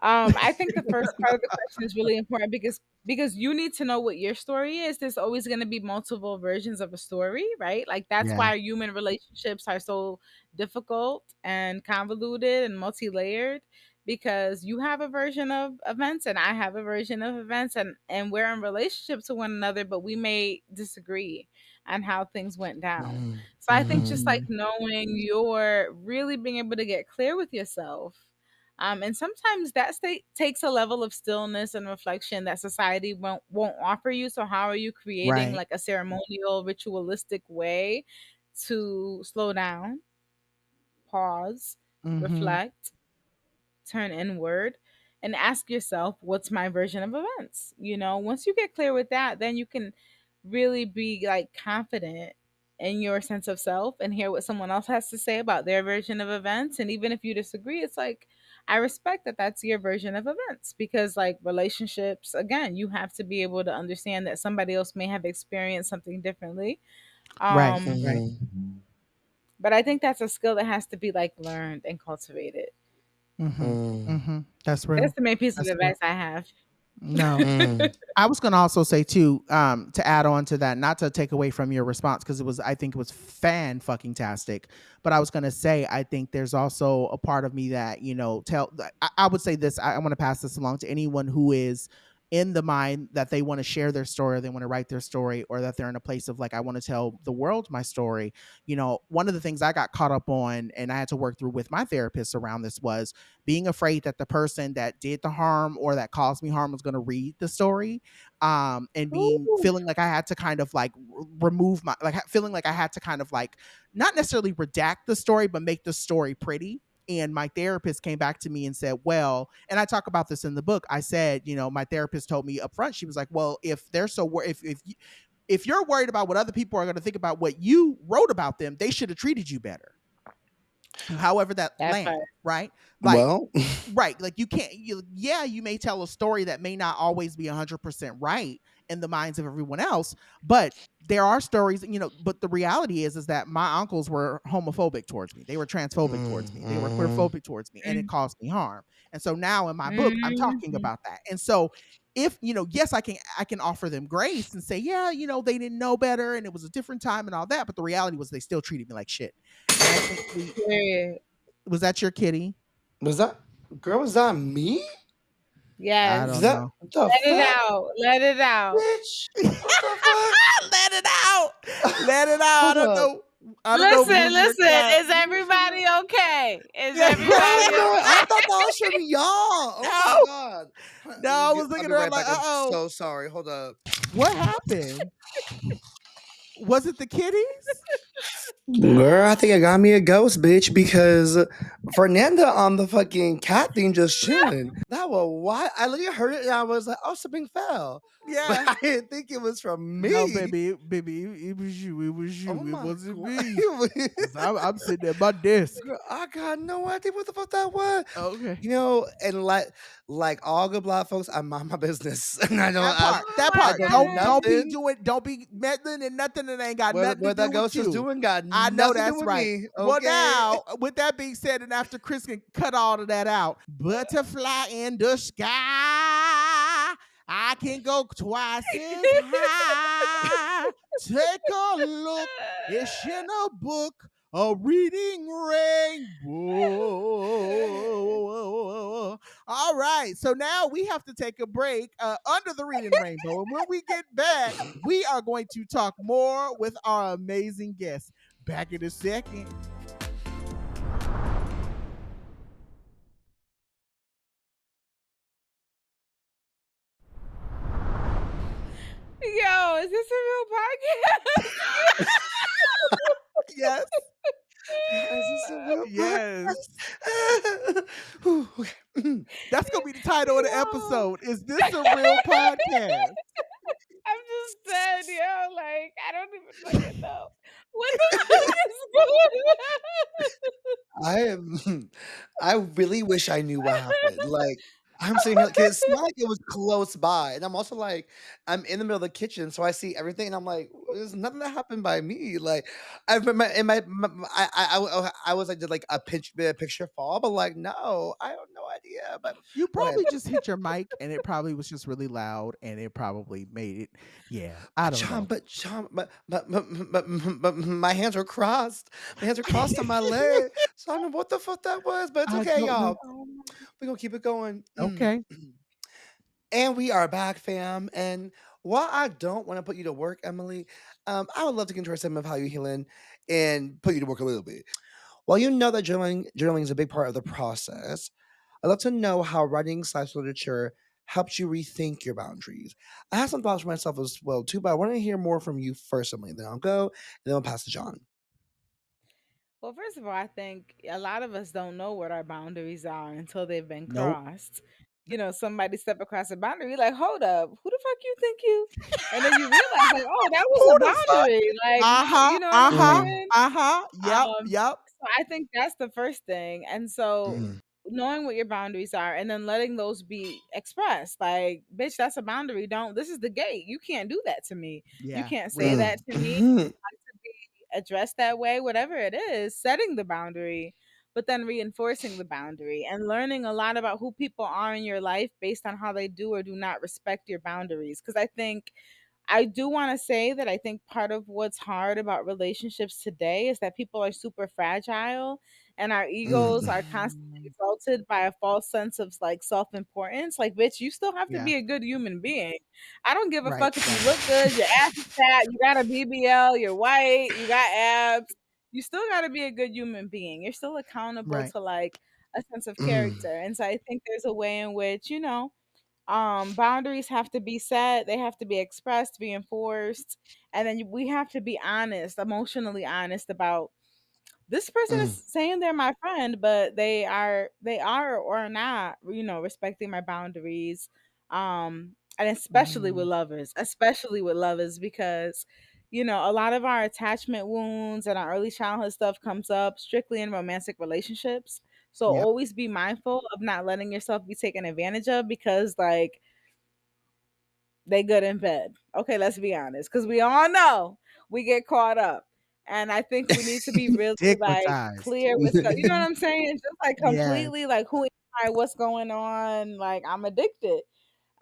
I think the first part of the question is really important because you need to know what your story is. There's always going to be multiple versions of a story, right? Like that's Yeah. why human relationships are so difficult and convoluted and multi-layered, because you have a version of events and I have a version of events, and we're in relationships to one another, but we may disagree on how things went down. Mm. So I think Mm. just like Mm. knowing you're really being able to get clear with yourself. And sometimes that state takes a level of stillness and reflection that society won't offer you. So how are you creating Right. like a ceremonial, ritualistic way to slow down, pause, Mm-hmm. reflect, turn inward, and ask yourself, what's my version of events? Once you get clear with that, then you can really be like confident in your sense of self and hear what someone else has to say about their version of events. And even if you disagree, it's like, I respect that that's your version of events, because like relationships, again, you have to be able to understand that somebody else may have experienced something differently. Right. um Right. Mm. but I think that's a skill that has to be like learned and cultivated. Mm-hmm. Mm. Mm-hmm. That's That's real. the main piece of That's real. advice I have. No. Mm. I was going to also say too, to add on to that, not to take away from your response, because I think it was fan fucking tastic. But I was going to say, I think there's also a part of me that, I would say this, I want to pass this along to anyone who is in the mind that they want to share their story, or they want to write their story, or that they're in a place of like, I want to tell the world my story. One of the things I got caught up on and I had to work through with my therapist around this was being afraid that the person that did the harm or that caused me harm was going to read the story, and being Ooh. feeling like I had to kind of like remove my like feeling like I had to kind of like not necessarily redact the story, but make the story pretty. And my therapist came back to me and said, well, and I talk about this in the book. I said, my therapist told me up front, she was like, well, if they're so if you're worried about what other people are going to think about what you wrote about them, they should have treated you better. however that That part. landed, right? Like, Well, right, like you can't yeah, you may tell a story that may not always be 100% right in the minds of everyone else, but there are stories, but the reality is that my uncles were homophobic towards me. They were transphobic towards me. They were mhm. queerphobic towards me, and it Mm, caused me harm. And so now in my book, I'm talking mhm. about that. And so if, yes, I can offer them grace and say, yeah, they didn't know better and it was a different time and all that, but the reality was they still treated me like shit. And I think we Period. was that your kitty? Was that girl? Was that me? I Yes. Was don't that know. what the Let it fuck, out. Let it out. bitch? What the Let it out. fuck? Let it out. I Hold don't up. know. I don't know if Listen, you remember listen. that. Is everybody okay? Is Yeah. Girl, I everybody have no. I thought okay? that was from y'all. Oh my No. god. No, I was I'll looking be around right like, back. I'm oh, so sorry. Hold up. what happened? Was it the kitties? Girl, I think I got me a ghost, bitch, because Fernanda on the fucking cat thing just chilling. That was why I literally heard it and I was like, oh, something fell. But Yeah. I didn't think it was from No, me. baby, it was you. It was Oh you. It my wasn't me. god. 'Cause I'm sitting at my desk. Girl, I got no idea what the fuck that was. Okay. And like all good black folks, I mind my business. And That part. Oh That my I part. don't do god. Don't be meddling and nothing that ain't got nothing to what that do with ghost is you. doing got I know nothing to do that's with right. me. Well, Okay. now, with that being said, and after Chris can cut all of that out, butterfly in the sky. I can go twice as high. Take a look. It's in a book. A reading rainbow. All right. So now we have to take a break under the reading rainbow. And when we get back, we are going to talk more with our amazing guests. Back in a second. Yo, is this a real podcast? Yes. Is this a real Yes. podcast? Whew, okay. That's going to be the title of the Yo. episode. Is this a real podcast? I'm just dead, yo. Like, I don't even fucking know. What the fuck is going on? I am. I really wish I knew what happened. Like I'm sitting here because it's not like it was close by, and I'm also like I'm in the middle of the kitchen, so I see everything, and I'm like, there's nothing that happened by me. Like I in my I was like did like a picture fall, but like no, I have no idea. But You go ahead. probably just hit your mic and it probably was just really loud and it probably made it. Yeah, I don't know. But John, but my hands are crossed. My hands are crossed on my leg. So I don't know what the fuck that was, but it's I okay, don't know. y'all. Oh We're gonna keep it going. Okay. And we are back, fam. And while I don't want to put you to work, Emily, I would love to get into our segment of how you healing and put you to work a little bit. While you know that journaling is a big part of the process, I'd love to know how writing slash literature helps you rethink your boundaries. I have some thoughts for myself as well too, but I want to hear more from you first, Emily. Then I'll go, and then I'll pass to John. Well, first of all, I think a lot of us don't know what our boundaries are until they've been Nope. crossed. You know, somebody step across a boundary, you're like, hold up, who the fuck you think you? And then you realize, like, oh, that was a Who the fuck? boundary. Like, Uh-huh. you know what I'm Uh-huh. Mm, saying? Uh-huh. Yep. Um, Yep. so I think that's the first thing. And so mm, knowing what your boundaries are and then letting those be expressed. Like, bitch, that's a boundary. Don't this is the gate. You can't do that to me. You Yeah. can't say Real. mm, that to me. mhm, To be addressed that way, whatever it is, setting the boundary, but then reinforcing the boundary and learning a lot about who people are in your life based on how they do or do not respect your boundaries. Because I do want to say that I think part of what's hard about relationships today is that people are super fragile and our egos mm. are constantly Mm, exalted by a false sense of like self-importance. Like, bitch, you still have to yeah. be a good human being. I don't give a Right. fuck if you Right. look good, your ass is fat, you got a BBL, you're white, you got abs. You still got to be a good human being. You're still accountable Right. to like a sense of Mm, character. And so I think there's a way in which, boundaries have to be set, they have to be expressed, be enforced, and then we have to be honest, emotionally honest about this person is mm, saying they're my friend, but they are or are not, respecting my boundaries. And especially with Mm, lovers, because a lot of our attachment wounds and our early childhood stuff comes up strictly in romantic relationships. So Yep. always be mindful of not letting yourself be taken advantage of, because like they good in bed. Okay, let's be honest, because we all know we get caught up. And I think we need to be really like Stigmatized. clear with stuff. You know what I'm saying? Just like Yes. completely like who am I, what's going on? Like I'm addicted.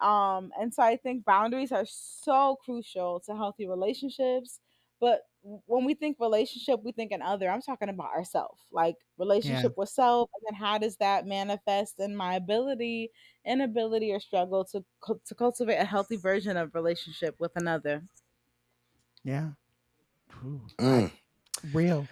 And so I think boundaries are so crucial to healthy relationships. But when we think relationship, we think an other. I'm talking about ourself, like Yeah. relationship with self, and then how does that manifest in my inability, or struggle to cultivate a healthy version of relationship with another. Yeah. Ooh, I Mm. real.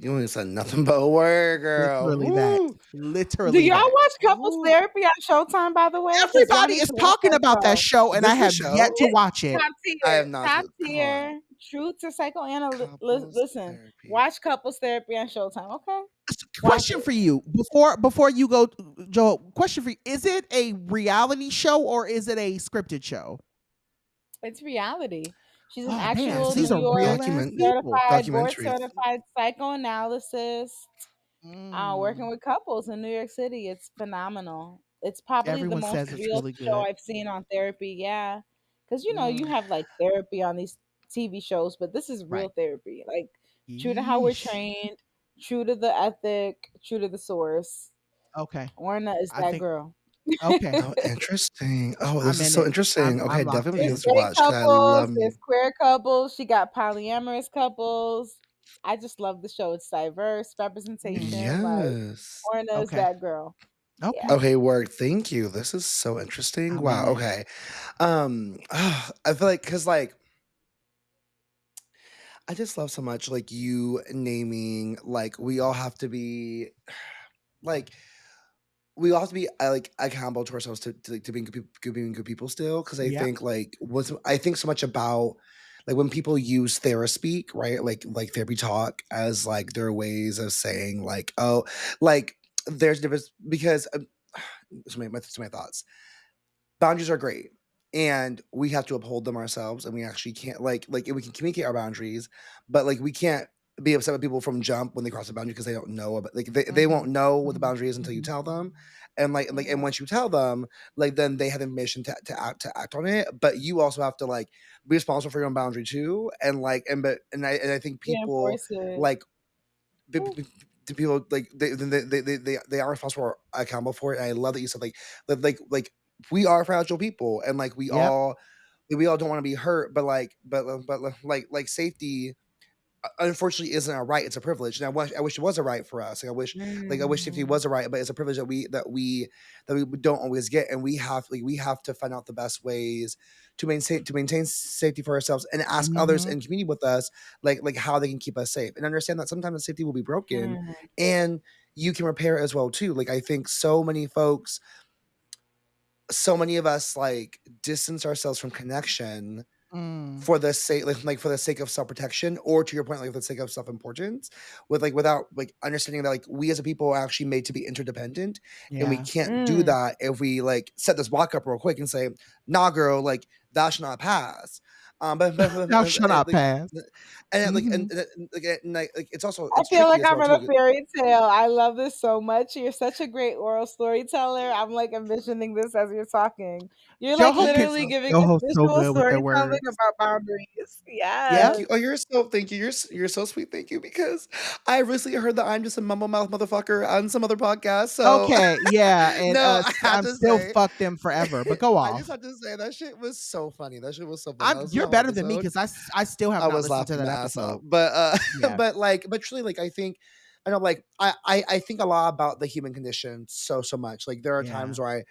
You ain't said nothing but a word, girl. Literally that. Woo. Do Literally y'all that. watch couples Woo. therapy on Showtime, by the way? Because y'all Everybody need is to watch talking that about that show. show, and I This the have yet show? to watch it. Top I tier, have not. top Come on. tier. True to psychoanalysis. Couples Listen, therapy. watch couples therapy on Showtime. Okay, watch Question it. for you before you go, Joe. Question for you: is it a reality show or is it a scripted show? It's reality. She's an Oh man, so actual these New are York real ass Document people. board documentary. certified psychoanalyst, working Mm. with couples in New York City. It's phenomenal. It's probably the Everyone most says it's real really show good. I've seen on therapy. Yeah, because Mm. you have like therapy on these TV shows, but this is real Right. therapy. Like true to how we're Yeesh. trained, true to the ethic, true to the source. Okay. Orna is I that think. girl. Okay. Oh, interesting. Oh, this I'm is in so it. interesting. Okay, I'm locked definitely There's give in. this a straight watch because I couples, love me. there's queer couples. She got polyamorous couples. I just love the show. It's diverse Mm. representation. Like Yes. Orna is Okay. that girl. Yeah. Okay. Okay, work. Thank you. This is so interesting. I'm in Wow. it. Okay. I feel like because like I just love so much like you naming like we all have to be like we all have to be like accountable to ourselves to being being good people still because I Yep. think like what's I think so much about like when people use therapy right like therapy talk as like their ways of saying like oh like there's a difference because some of my thoughts boundaries are great and we have to uphold them ourselves and we actually can't like we can communicate our boundaries but like we can't be upset with people from jump when they cross the boundary because they don't know about like they Mhm. won't know what the Mhm. boundary is until you Mhm. tell them and Mm, once you tell them like then they have information to act on it but you also have to like be responsible for your own boundary too and like and I think people reinforce it. like Ooh, the people like they are responsible or accountable for it. And I love that you said like we are fragile people and like Yep. we all don't want to be hurt, but like safety unfortunately isn't a right, it's a privilege. And I wish it was a right for us. Like I wish safety mm, was a right, but it's a privilege that we don't always get. And we have to find out the best ways to maintain safety for ourselves and ask others Mhm. in community with us like how they can keep us safe. And understand that sometimes the safety will be broken mm, and you can repair as well too. Like I think so many of us like distance ourselves from connection Mm. for the sake like for the sake of self-protection or to your point like for the sake of self-importance with like without like understanding that like we as a people are actually made to be interdependent and we Yeah. can't do mm. that if we like set this block up real quick and say nah girl like thou shall not pass Thou shall not pass. Mhm. like it's also I it's feel tricky like as I'm well in a too. fairy tale. I love this so much. You're such a great oral storyteller. I'm like envisioning this as you're talking. You're like Joho can literally giving us Joho's so visual good with their storytelling words. about boundaries. Thank Yep. Yes. you. Oh, thank you. You're so sweet. Thank you. Because I recently heard that I'm just a mumble mouth motherfucker on some other podcast. So Okay, yeah, and no, I have I'm to still say, fuck them forever, but go I just off. have to say that shit was so funny. That shit was so funny. I was in the You're whole better than me episode. because I still have I not was listened to laughing that my ass off. episode. But Yeah. but truly like I think I know like I think a lot about the human condition so much. Like Yeah. there are times where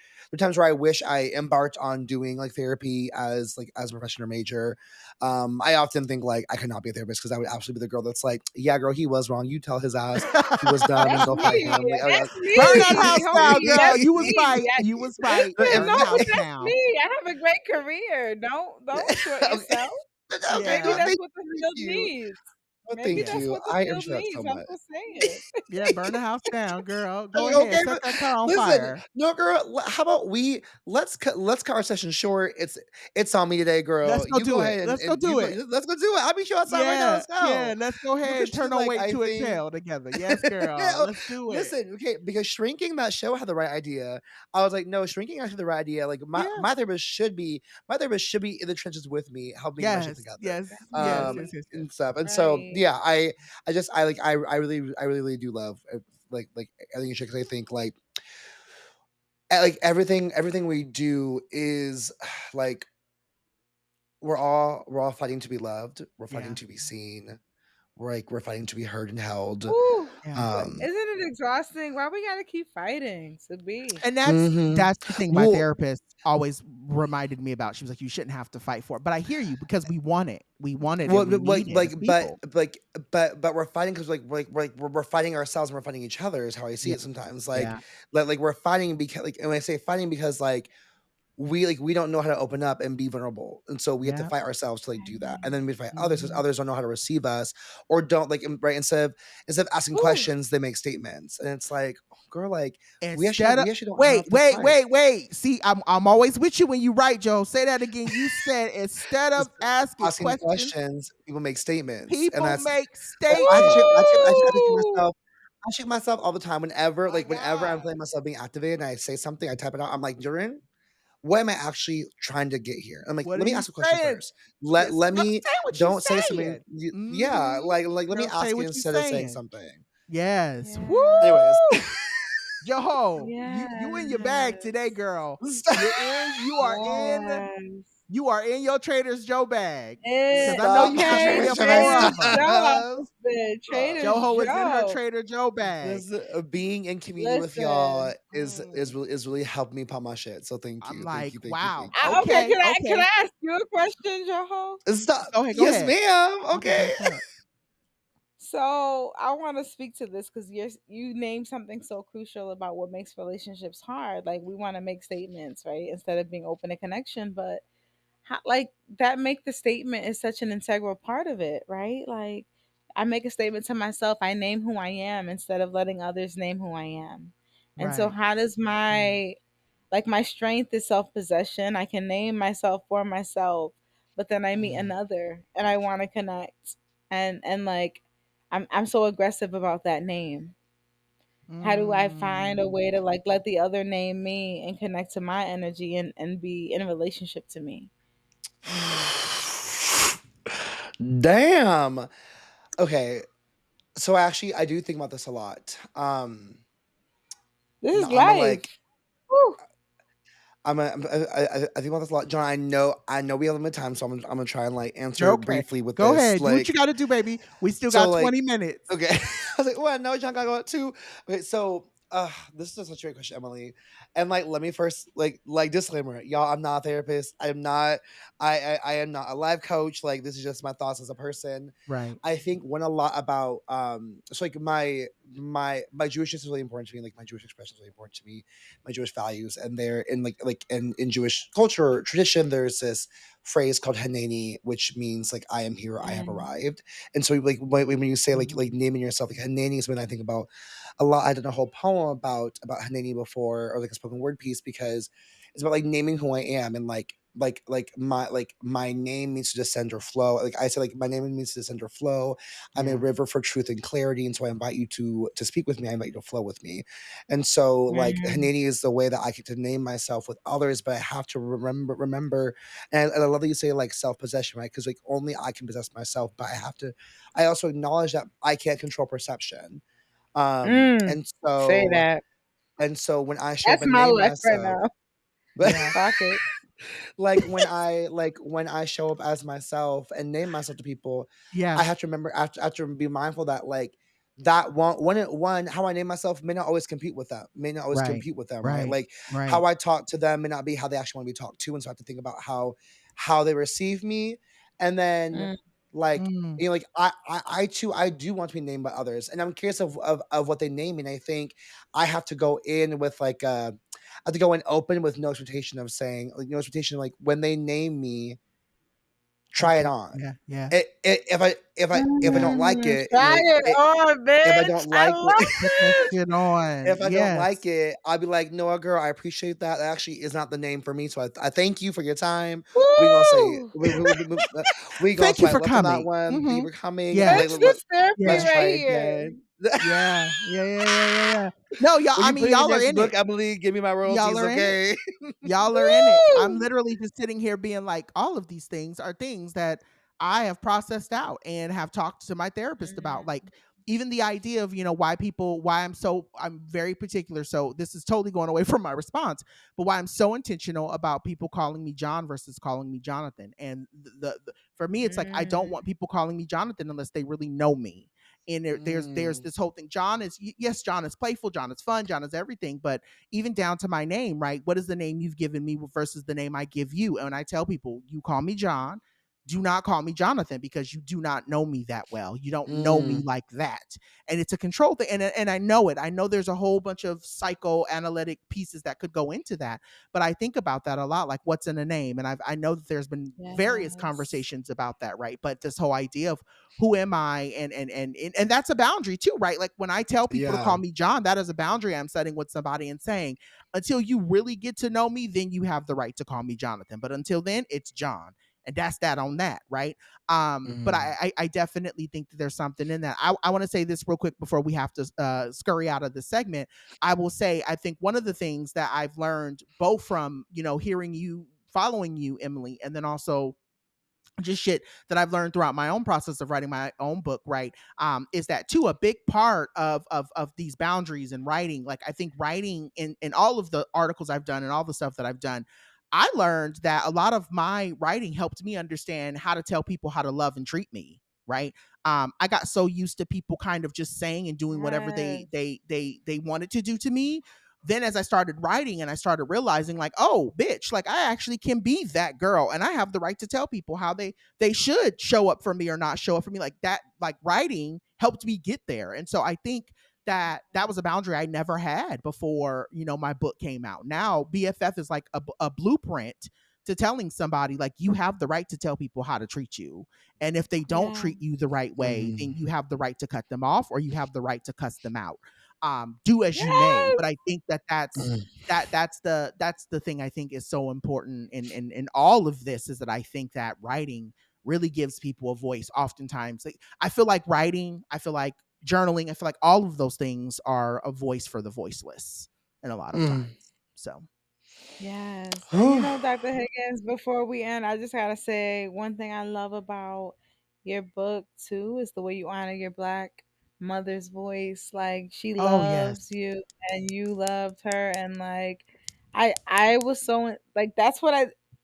I wish I embarked on doing like therapy as a profession or major. I often think like I could not be a therapist because I would absolutely be the girl that's like, yeah, girl, he was wrong. You tell his ass he was dumb and That's go fight me. him. Like That's Burn that me, house down, homie. girl. That's You was me. right. You was right. Listen, Burn no, the but house that's down. me. I have a great career. Don't short okay. yourself. Okay, Maybe Yeah. that's thank what the thank field you. needs. Oh, Maybe thank that's you. what the I field appreciate that so needs. I'm much. just saying. Yeah, burn the house down, girl. Go ahead, Okay, set that car on listen, fire. no, girl. How about let's cut our session short. It's on me today, girl. Let's go You go do it. ahead Let's go and you do go. it. Let's go do it. I'll meet you outside right now. Yeah, Let's yeah. go. Let's go ahead Because and turn she's on like, Wait I to think. Exhale together. Yes, girl. Oh, Let's do it. listen, okay, because shrinking that show had the right idea. I was like, no, shrinking actually the right idea. Like Yeah. my therapist should be in the trenches with me, helping my shit Yes, together. yes, yes, Definitely. yes, yes, yes. And stuff. And so Right. yeah, I just I really do love like everything you should, because I think like everything we do is like we're all fighting to be loved, we're fighting Yeah, to be seen, we're fighting to be heard and held. Ooh, yeah. but um isn't it exhausting? Why we gotta keep fighting to be? And that's mhm. that's the thing my Well, therapist always reminded me about. She was like, "You shouldn't have to fight for it." But I hear you because we want it. We want it well, and we need it as people. but we're fighting because we're fighting ourselves and we're fighting each other is how I see Yeah, it sometimes. yeah, Like we're fighting because like, and when I say fighting, because we don't know how to open up and be vulnerable, and so we have to yeah. fight ourselves to do that, and then we fight others because Mhm. others don't know how to receive us, or don't right, instead of asking Ooh, questions, they make statements, and it's like, oh, girl, like Instead of we actually don't wait, have to wait, fight. wait, wait. See, I'm always with you when you write, Joe. Say that again. You said instead of Just asking asking questions, questions, people make statements, and people that's make I check statements. myself. I check myself all the time My whenever I'm God. feeling myself being activated and I say something, I type it out. I'm like, Durin, what am I actually trying to get here? I'm like, What are let me you ask a question saying? first. Yes, Let me say what you don't say something. saying. Yeah, Mhm. like let me Girl, say ask it what you instead of saying saying. something. Yes. yeah, Anyways, Woo! Joho, you in your bag today, yes, girl. stop, yes. You are in your Trader's Joe bag. Cause I know stop you can Okay, bring me up pushing, 4 Trader of them. Joe, stop. Trader Joho is in her Joe. Trader Joe bag. This being in community with y'all Listen, Mm. is really helped me pop my shit. So thank I'm you, thank like, you, thank you, wow. thank you. okay. Okay, Can okay. I ask you a question, Joho? Stop. Go ahead, go Yes, ahead. ma'am. I'll be Okay. back up. So I want to speak to this because you named something so crucial about what makes relationships hard. Like we want to make statements, right, instead of being open to connection. But how, like that make the statement is such an integral part of it, right? Like I make a statement to myself. I name who I am instead of letting others name who I am. And so Right. how does Mm. my strength is self-possession. I can name myself for myself, but then I meet Mm. another and I want to connect. And like I'm so aggressive about that name. How do I find a Mm. way to like let the other name me and connect to my energy and be in a relationship to me? Mm. Damn. Okay. So actually, I do think about this a lot. This No, is I'm a like. life. Whew. I think about this a lot, John. I know we have limited time, so I'm gonna try and like answer Okay. briefly with Go this. ahead. Do what you gotta do, baby. We still So got like, 20 minutes. okay. I was like, well, no, John gotta go out too. Okay, so this is such a great question, Emily. And like, let me first disclaimer, y'all. I'm not a therapist. I'm not. I am not a life coach. Like, this is just my thoughts as a person. Right. I think when a lot about so like my Jewishness is really important to me. Like my Jewish expression is really important to me. My Jewish values, and they're in in Jewish culture tradition. There's this phrase called Haneni, which means like I am here, I have Mm, arrived. And so like when you say like Mhm. naming yourself, like Haneni is when I think about a lot. I did a whole poem about Haneni before, or like a spoken word piece, because it's about like naming who I am, and my name means to descend or flow. Like I said, like my name means to descend or flow. I'm a Yeah. river for truth and clarity, and so I invite you to speak with me. I invite you to flow with me. And so like mm, Haneni is the way that I get to name myself with others, but I have to remember. And I love that you say like self possession, right? Because like only I can possess myself, but I also acknowledge that I can't control perception. mm. Say that. And so when I show up That's and my name life right myself, now. Yeah. Clock it. when I show up as myself and name myself to people, Yeah. I have to remember, I have to be mindful that like that one how I name myself may not always compete with them, Right. right? Right. Like how Right. I talk to them may not be how they actually want to be talked to, and so I have to think about how they receive me, and then Mm, like Mm. like I too I do want to be named by others, and I'm curious of what they name me. And I think I have to go in with like I have to go in open with no expectation of saying like no expectation, like when they name me, try it Okay. on. Yeah. Yeah. If I don't like it, Try it on, if I bitch. don't I like love it, Put that this. shit on. if I don't like Yes. it, I'll be like, "No, girl, I appreciate that. That actually is not the name for me. So I thank you for your time. We gonna say Woo! we gonna Thank you swipe for left on that coming. one. Thank you Hmm. for coming. Bitch, Yes. this therapy Let's Yeah. try right here. again." Yeah. Yeah. Yeah. Yeah. Yeah. Yeah. No, y'all. When I you mean, put in the y'all are next in book, it. Emily, give me my Y'all royalties, are in it. okay? Y'all are in it. I'm Woo! literally just sitting here being like, all of these things are things that I have processed out and have talked to my therapist about. Like, Mhm. even the idea of, why I'm very particular. So this is totally going away from my response, but why I'm so intentional about people calling me John versus calling me Jonathan. And for me, it's like, I don't Mm. want people calling me Jonathan unless they really know me. And there's Mm, this whole thing. Yes, John is playful, John is fun, John is everything, but even down to my name, right? What is the name you've given me versus the name I give you? And I tell people, you call me John, do not call me Jonathan, because you do not know me that well. You don't know me mm, like that. And it's a control thing. And I know it. I know there's a whole bunch of psychoanalytic pieces that could go into that. But I think about that a lot, like what's in a name. And I know that there's been various Yes. conversations about that, right? But this whole idea of who am I, and that's a boundary too, right? Like when I tell people to yeah. call me John, that is a boundary I'm setting with somebody and saying, until you really get to know me, then you have the right to call me Jonathan. But until then, it's John. And that's that on that, right? But Mm, I definitely think that there's something in that. I want to say this real quick before we have to scurry out of the segment. I will say, I think one of the things that I've learned both from, hearing you, following you, Emily, and then also just shit that I've learned throughout my own process of writing my own book, right? Is that too a big part of these boundaries and writing? Like I think writing in all of the articles I've done and all the stuff that I've done, I learned that a lot of my writing helped me understand how to tell people how to love and treat me. Right. I got so used to people kind of just saying and doing whatever Yes. they wanted to do to me. Then as I started writing and I started realizing, like, oh bitch, like I actually can be that girl and I have the right to tell people how they should show up for me or not show up for me. Like that, like writing helped me get there. And so I think that was a boundary I never had before, my book came out. Now BFF is like a blueprint to telling somebody, like, you have the right to tell people how to treat you, and if they don't Yeah. treat you the right way, mhm, then you have the right to cut them off or you have the right to cuss them out. Do as you may. Yes. But I think mm, that's the thing I think is so important in all of this, is that I think that writing really gives people a voice. Oftentimes, like, I feel like writing, I feel like journaling, I feel like all of those things are a voice for the voiceless, and a lot of mm. times. So, Yes. And Dr. Higgins, before we end, I just gotta say one thing I love about your book too is the way you honor your black mother's voice. Like she oh yes. loves you and you loved her and like I was so like that's what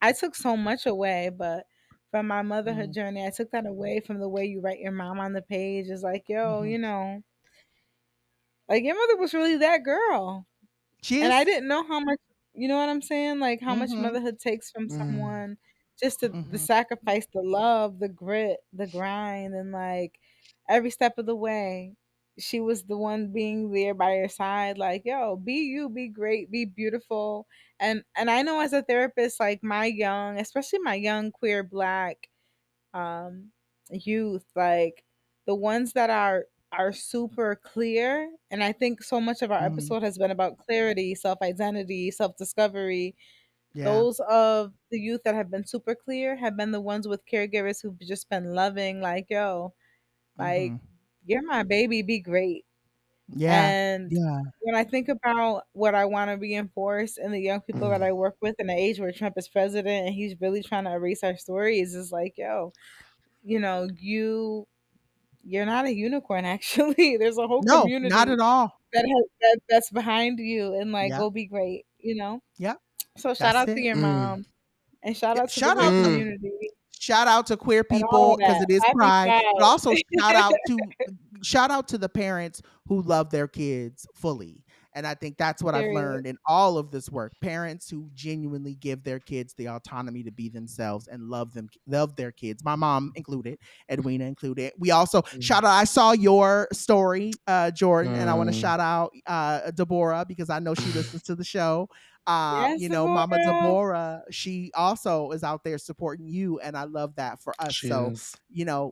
I took so much away, but from my motherhood Mm-hmm. journey, I took that away from the way you write your mom on the page. It's like, yo, Mm-hmm. like your mother was really that girl. She And I is. didn't know how much you know what I'm saying? Like, how much Mm-hmm. motherhood takes from Mm, someone just to the Mm-hmm. sacrifice, the love, the grit, the grind, and, like, every step of the way, she was the one being there by your side, like, "Yo, be you, be great, be beautiful." And I know as a therapist, like, my young especially my young queer Black um youth, like the ones that are super clear, and I think so much of our Mm-hmm. episode has been about clarity, self-identity, self-discovery. Yeah. Those of the youth that have been super clear have been the ones with caregivers who've just been loving, like, yo, Mm-hmm. like, you're my baby, be great. Yeah. And Yeah. when I think about what I want to reinforce in the young people that mm, I work with in the age where Trump is president and he's really trying to erase our stories, is like, yo, you're not a unicorn actually. There's a whole No, not community at all. that's behind you and like Yeah. go be great, you know? Yeah. So shout That's out to it. your mm, mom and shout Yeah. out to the queer mm. community Shout out to queer and all people of because that. it is Happy Pride, but Pride. also shout out to the parents who love their kids fully. And I think that's what I've Period. learned in all of this work. Parents who genuinely give their kids the autonomy to be themselves and love their kids. My mom included, Edwina included. We also Mm, shout out. I saw your story, Jordan, and I want to mm. shout out Deborah because I know she listens to the show. Yes, Mama Sephora. Deborah, she also is out there supporting you, and I love that for us. She So, is.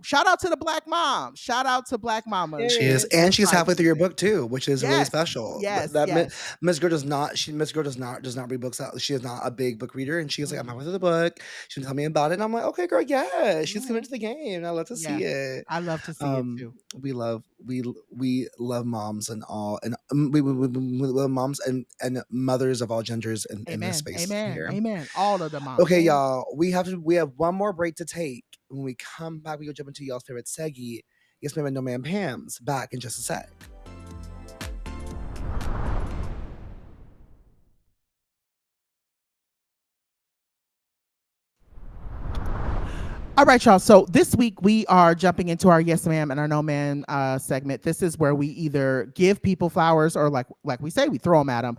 shout out to the Black moms. Shout out to Black mamas She is, Period. in and she's halfway fighting through your things. book too, which is really Yes, special. yes, That yes. Miss Girl does not. Miss Girl does not read books out. She is not a big book reader, and she's like, I'm halfway through the book. She tell me about it, and I'm like, okay, girl, yeah, she's coming Mhm. to the game. I love to Yeah, see it. I love to see it too. We love moms and all, and we love moms and mothers of all genders in this Amen, space amen, here. amen. All of the moms. Okay, Amen. y'all, we have one more break to take. When we come back, we go jump into y'all's favorite seggy. Yes, ma'am, and no man Pam's back in just a sec. All right, y'all. So this week we are jumping into our Yes Ma'am and our No Man segment. This is where we either give people flowers or, like we say, we throw them at them.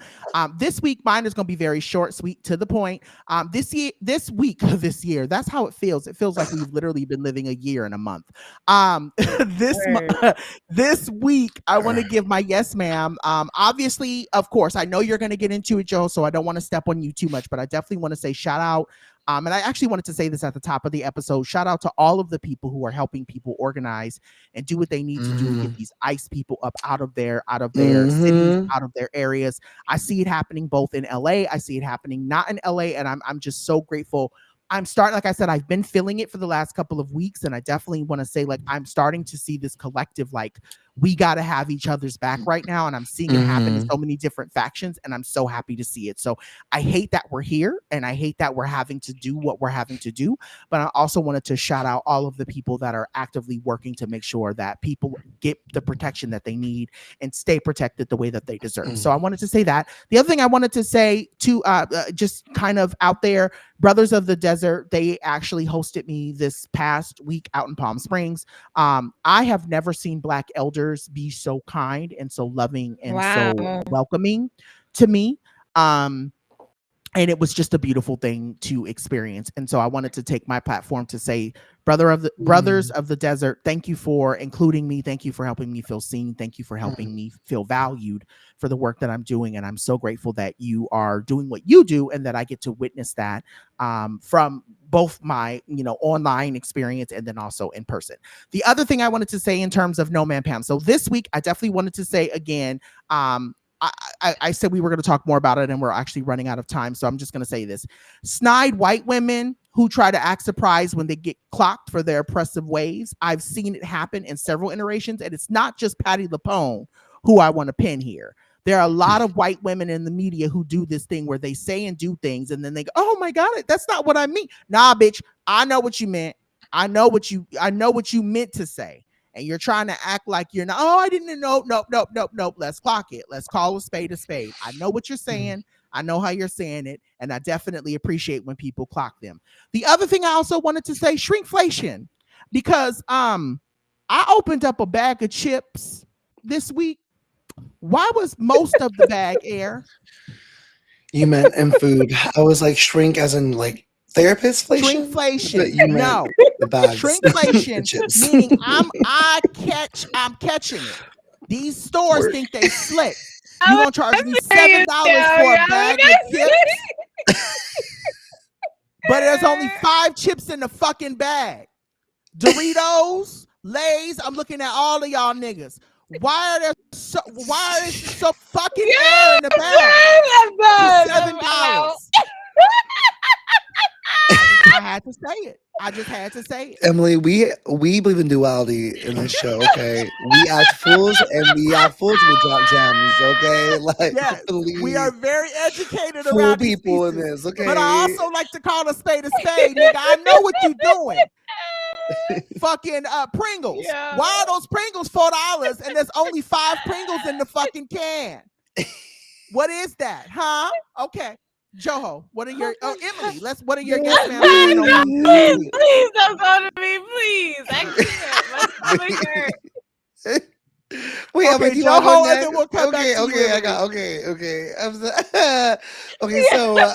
This week, mine is going to be very short, sweet, to the point. This year, that's how it feels. It feels like we've literally been living a year in a month. Word. This week, I want to give my Yes Ma'am. Obviously, of course, I know you're going to get into it, Joe, so I don't want to step on you too much, but I definitely want to say shout out. And I actually wanted to say this at the top of the episode. Shout out to all of the people who are helping people organize and do what they need to do to get these ICE people up out of their cities, out of their areas. I see it happening both in LA. I see it happening not in LA, and I'm just so grateful. I'm starting, like I said, I've been feeling it for the last couple of weeks, and I definitely want to say, like, I'm starting to see this collective, like, we got to have each other's back right now, and I'm seeing it happen in so many different factions, and I'm so happy to see it. So I hate that we're here, and I hate that we're having to do what we're having to do, but I also wanted to shout out all of the people that are actively working to make sure that people get the protection that they need and stay protected the way that they deserve. So I wanted to say that. The other thing I wanted to say, to just kind of out there, Brothers of the Desert, they actually hosted me this past week out in Palm Springs. I have never seen Black elders be so kind and so loving and so Wow. welcoming to me. And it was just a beautiful thing to experience. And so I wanted to take my platform to say, Brothers of the Desert, thank you for including me. Thank you for helping me feel seen. Thank you for helping me feel valued for the work that I'm doing. And I'm so grateful that you are doing what you do and that I get to witness that from both my, online experience and then also in person. The other thing I wanted to say in terms of No Man Pam. So this week, I definitely wanted to say again, I said we were going to talk more about it, and we're actually running out of time. So I'm just going to say this. Snide white women who try to act surprised when they get clocked for their oppressive ways. I've seen it happen in several iterations, and it's not just Patti LuPone who I want to pin here. There are a lot of white women in the media who do this thing where they say and do things, and then they go, oh my God, that's not what I mean. Nah, bitch, I know what you meant. I know what you meant to say. And you're trying to act like you're not, oh, I didn't know. Nope. Let's clock it. Let's call a spade a spade. I know what you're saying. I know how you're saying it. And I definitely appreciate when people clock them. The other thing I also wanted to say, shrinkflation, because I opened up a bag of chips this week. Why was most of the bag air? You meant in food. I was like, shrink as in like therapistflation? Shrinkflation. You meant No. the bags. Shrinkflation, Chips. meaning I'm catching it. These stores think they slick. You gonna charge me $7 for a bag of chips? But there's only 5 chips in the fucking bag. Doritos, Lay's. I'm looking at all of y'all niggas. Why is so fucking air in the bag? $7. I had to say it. I just had to say it. Emily, we believe in duality in this show, okay? We act fools and we act fools and we drop gems, okay? Like, yes, we are very educated around these people pieces, in this, okay? But I also like to call a spade, nigga. I know what you're doing. Fucking Pringles. Yeah. Why are those Pringles $4 and there's only 5 Pringles in the fucking can? What is that? Huh? Okay. Joho, what are your Emily? What are your guess, man? Please don't go to me, please. I can't. My stomach hurts. Wait, I'm like, Okay, do you want to go Joho, and next? then we'll come back Okay, to you, okay, I Emily. got okay. Okay, so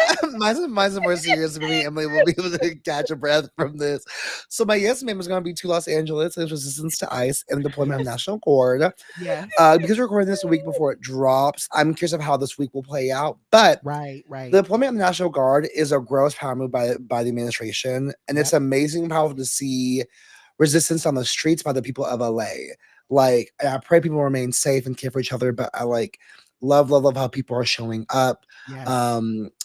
mine's more serious for me. Emily will be able to catch a breath from this. So my yes ma'am is going to be to Los Angeles as resistance to ICE and the deployment of National Guard. Yes. Because we're recording this a week before it drops, I'm curious of how this week will play out. But Right, right. the deployment of the National Guard is a gross power move by the administration, and it's Yep. amazing and powerful to see resistance on the streets by the people of LA. Like, and I pray people remain safe and care for each other, but I like love how people are showing up. Yes.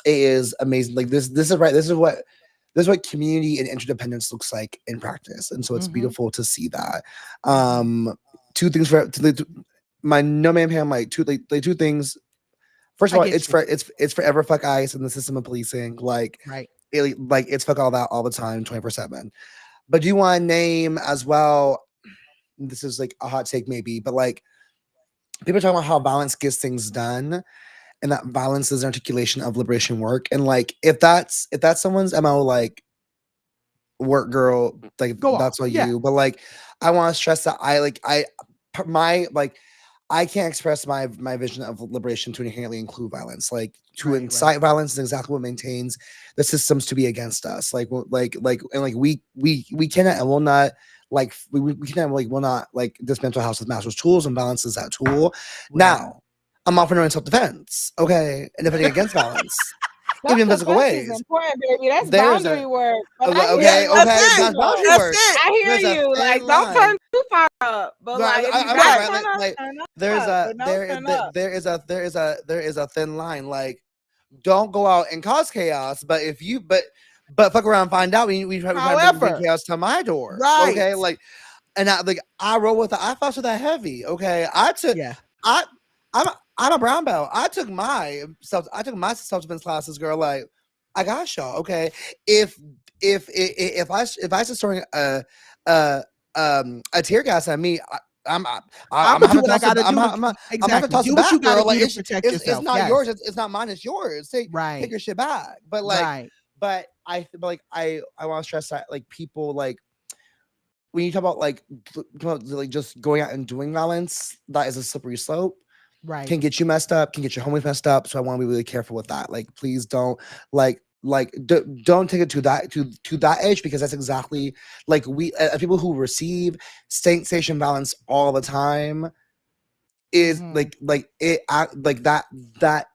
It is amazing. Like this is right. This is what community and interdependence looks like in practice, and so it's beautiful to see that. Two things my no man Pam, like two things. First I of all, get you. it's forever fuck ICE and the system of policing. Like, Right. it's fuck all that all the time, 24/7. But do you want to name as well? This is like a hot take, maybe, but like people talking about how violence gets things done, and that violence is an articulation of liberation work. And like, if that's someone's MO, like work girl, like Go off. that's all Yeah. you. But like, I want to stress that I can't express my vision of liberation to inherently include violence. Like, to Right, incite violence is exactly what maintains the systems to be against us. We cannot and will not we cannot will not dismantle house with master's tools, and violence is that tool. Right. Now, I'm offering in self defense, okay, and defending against violence. Even in physical Self-defense is ways. important, baby. That's There's boundary a work. But okay, I hear okay, you. That's I it. hear that's you, boundary though. That's work. it. I hear There's a you. thin Like, don't turn line. too far up. But like, if you I'm gotta right. turn up, Like, turn there's up. a But don't turn up. there is a thin line. Like, don't go out and cause chaos. But if you but fuck around and find out, we try to bring However, chaos to my door. right. Okay, like, and I roll with it. I fought with that heavy. Okay, Yeah. I'm a brown belt. I took my self defense classes, girl. Like, I got y'all. Okay, if I was throwing a tear gas at me, I'm I'm gonna do what I gotta do I'm to gonna have to exactly. toss Do it what you back, gotta girl. Like, do to protect it's yourself. not Yes. yours. It's not mine. It's yours. Take Right. your shit back. But like, Right. but I want to stress that, like, people, like, when you talk about just going out and doing violence, that is a slippery slope. Right. Can get you messed up, can get your homies messed up. So I want to be really careful with that. Like, please don't don't take it to that edge, because that's exactly like we people who receive station violence all the time is like it like that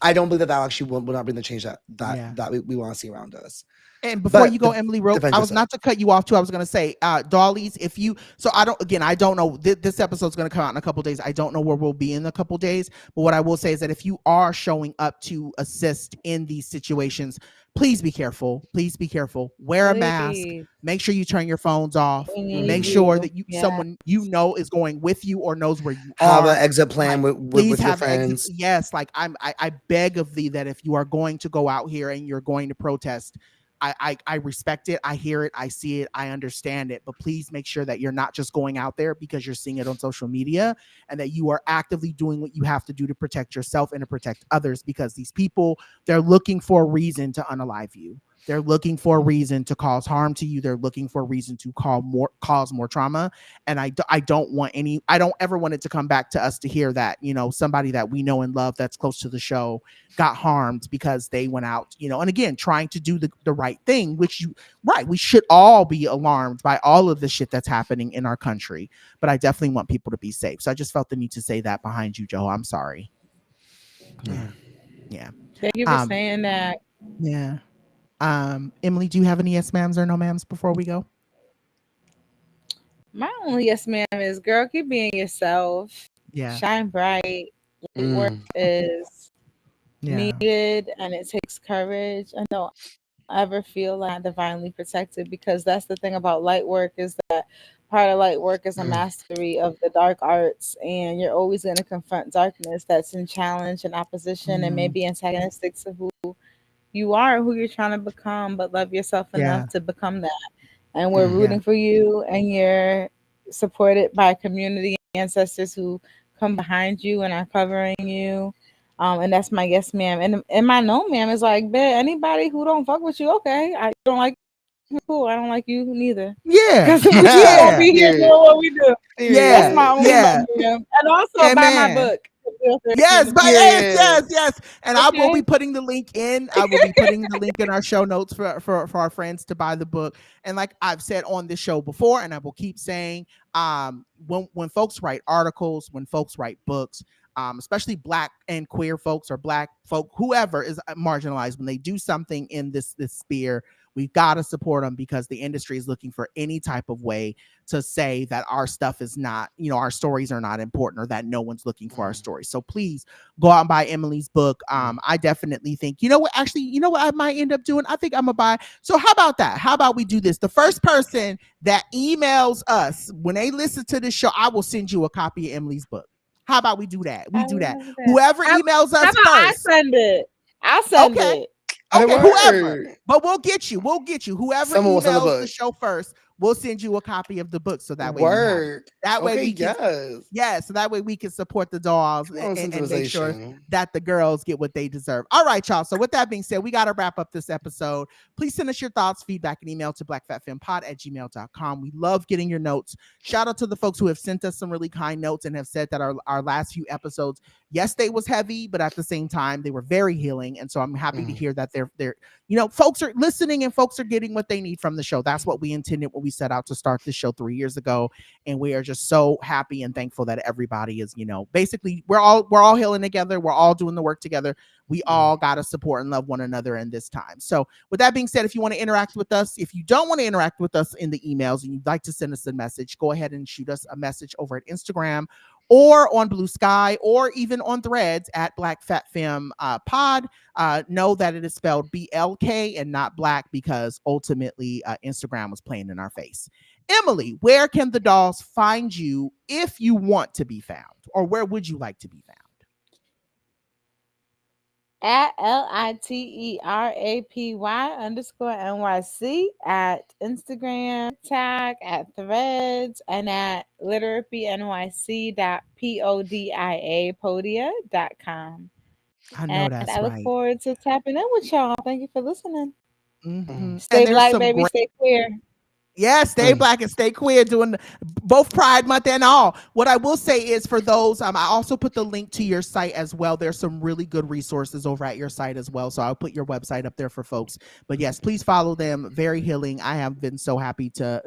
I don't believe that actually will not bring the change that we want to see around us. And before But you go, Emily, I was yourself. not to cut you off too. I was going to say, Dollies, if you, so I don't know, this episode's going to come out in a couple days. I don't know where we'll be in a couple days, but what I will say is that if you are showing up to assist in these situations, please be careful. Please be careful. Wear a mask. Make sure you turn your phones off. Make sure that someone is going with you or knows where you have are. an exit plan with your friends. Yes, like I beg of thee that if you are going to go out here and you're going to protest, I respect it. I hear it. I see it. I understand it. But please make sure that you're not just going out there because you're seeing it on social media, and that you are actively doing what you have to do to protect yourself and to protect others, because these people, they're looking for a reason to unalive you. They're looking for a reason to cause harm to you. They're looking for a reason to cause more trauma. And I don't ever want it to come back to us to hear that, somebody that we know and love that's close to the show got harmed because they went out, and again, trying to do the right thing, we should all be alarmed by all of the shit that's happening in our country. But I definitely want people to be safe. So I just felt the need to say that behind you, Joe. I'm sorry. Yeah. Thank you for saying that. Yeah. Emily, do you have any yes ma'ams or no ma'ams before we go? My only yes ma'am is, girl, keep being yourself. Yeah. Shine bright. Work is needed, and it takes courage. And don't ever feel like divinely protected, because that's the thing about light work, is that part of light work is a mastery of the dark arts, and you're always going to confront darkness that's in challenge and opposition and maybe antagonistic to who you are, who you're trying to become, but love yourself enough to become that. And we're rooting for you, and you're supported by community ancestors who come behind you and are covering you. And that's my yes, ma'am. And my no, ma'am is like, bet anybody who don't fuck with you, okay, I don't like Cool. I don't like you neither. Yeah, Because we just won't yeah, be here Period. doing what we do. That's yeah, my Period. only yeah. motivation. And also buy my Amen. book, The Real Yes, Therapy. but yes, Period. yes, yes. And I will be Okay. putting the link in. I will be putting the link in our show notes for our friends to buy the book. And like I've said on this show before, and I will keep saying, when folks write articles, when folks write books, especially Black and queer folks or Black folk, whoever is marginalized, when they do something in this sphere, we've got to support them because the industry is looking for any type of way to say that our stuff is not, our stories are not important or that no one's looking for our stories. So please go out and buy Emely's book. I definitely think, actually, what I might end up doing? I think I'm gonna buy. So how about that? How about we do this? The first person that emails us when they listen to this show, I will send you a copy of Emely's book. How about we do that? We I do that. love that. Whoever emails How us about I first. send it? I'll send Okay. it. I Okay, whoever. word. But we'll get you. We'll get you. Whoever Someone will send the emails the book. show first, we'll send you a copy of the book so that way we have it. Word. That way Okay, we can yes. so that way we can support the dolls Come on, and make sure sensibilization. that the girls get what they deserve. All right, y'all. So with that being said, we got to wrap up this episode. Please send us your thoughts, feedback, and email to blackfatfempod@gmail.com. We love getting your notes. Shout out to the folks who have sent us some really kind notes and have said that our last few episodes, yes, they was heavy, but at the same time, they were very healing. And so I'm happy to hear that they're folks are listening and folks are getting what they need from the show. That's what we intended when we set out to start this show 3 years ago. And we are just so happy and thankful that everybody is, basically we're all healing together. We're all doing the work together. We all got to support and love one another in this time. So with that being said, if you want to interact with us, if you don't want to interact with us in the emails and you'd like to send us a message, go ahead and shoot us a message over at Instagram or on Blue Sky or even on Threads at Black Fat Femme Pod. Know that it is spelled BLK and not Black because ultimately Instagram was playing in our face. Emely, where can the dolls find you if you want to be found, or where would you like to be found? At LITERAPY_NYC at Instagram, TikTok, at Threads, and at literacynyc.podia.com. I know And that's I look right. forward to tapping in with y'all. Thank you for listening. And Stay there's black, some baby. great. Stay queer. Yeah, stay black and stay queer doing both Pride Month and all. What I will say is for those, I also put the link to your site as well. There's some really good resources over at your site as well. So I'll put your website up there for folks. But yes, please follow them. Very healing. I have been so happy to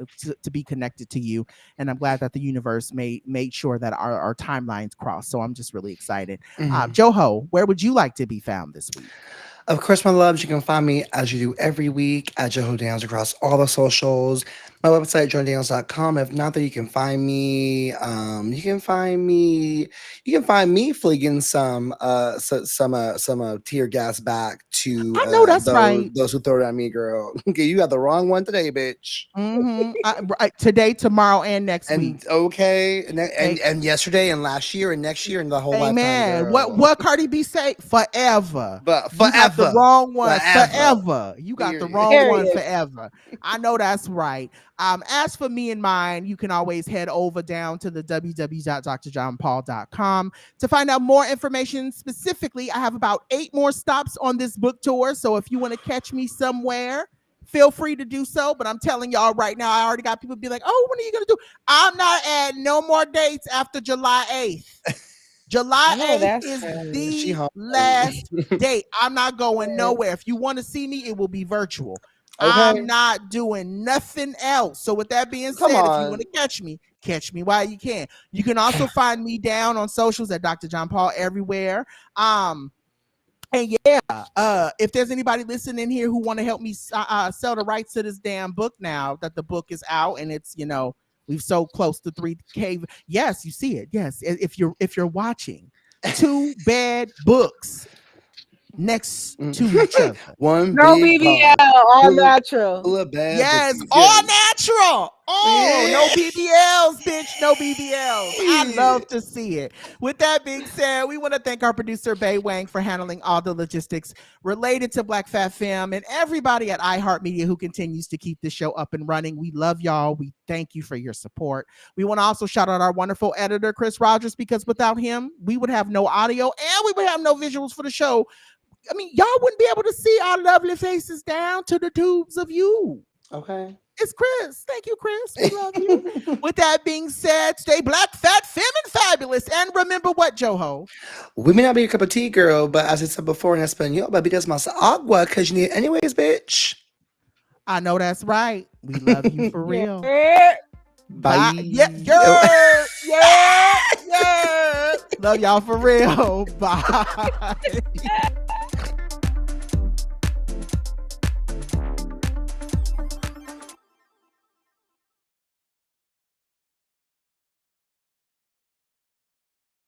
be connected to you. And I'm glad that the universe made sure that our timelines cross. So I'm just really excited. Joho, where would you like to be found this week? Of course, my loves, you can find me as you do every week at Joho Downs across all the socials. My website, joindowns.com. If not, that you can find me. You can find me flinging some tear gas back to I know that's right. those who throw it at me, girl. Okay, you got the wrong one today, bitch. Today, tomorrow, and next week. Okay, and yesterday, and last year, and next year, and the whole lifetime, Amen. girl. What Cardi B say? Forever. But You got the forever, wrong one. forever. Forever. You got the Period. wrong one. Period. Forever. I know that's right. As for me and mine, you can always head over down to the www.DoctorJonPaul.com to find out more information. Specifically, I have about 8 more stops on this book tour. So if you want to catch me somewhere, feel free to do so. But I'm telling y'all right now, I already got people be like, oh, when are you going to do? I'm not adding no more dates after July 8th. July 8th is the last date. I'm not going nowhere. If you want to see me, it will be virtual. Okay. I'm not doing nothing else. So with that being said, if you want to catch me while you can. You can also find me down on socials at Dr. John Paul everywhere. And yeah, if there's anybody listening here who want to help me sell the rights to this damn book now that the book is out and it's, we've so close to 3K. Yes, you see it. Yes, if you're watching, 2 bad books next to each other. One no big BBL, all natural. Yes, all natural. Oh, no BBLs, bitch. No BBLs. I love to see it. With that being said, we want to thank our producer, Bay Wang, for handling all the logistics related to Black Fat Femme and everybody at iHeartMedia who continues to keep this show up and running. We love y'all. We thank you for your support. We want to also shout out our wonderful editor, Chris Rogers, because without him, we would have no audio and we would have no visuals for the show. I mean, y'all wouldn't be able to see our lovely faces down to the tubes of you. Okay. It's Chris. Thank you, Chris. We love you. With that being said, stay black, fat, femme, and fabulous. And remember what, Joho? We may not be a cup of tea, girl, but as I said before in Espanol, baby, that's más agua, because you need it anyways, bitch. I know that's right. We love you for real. Yeah. Bye. Yeah, yeah, yeah, yeah. Love y'all for real. Bye.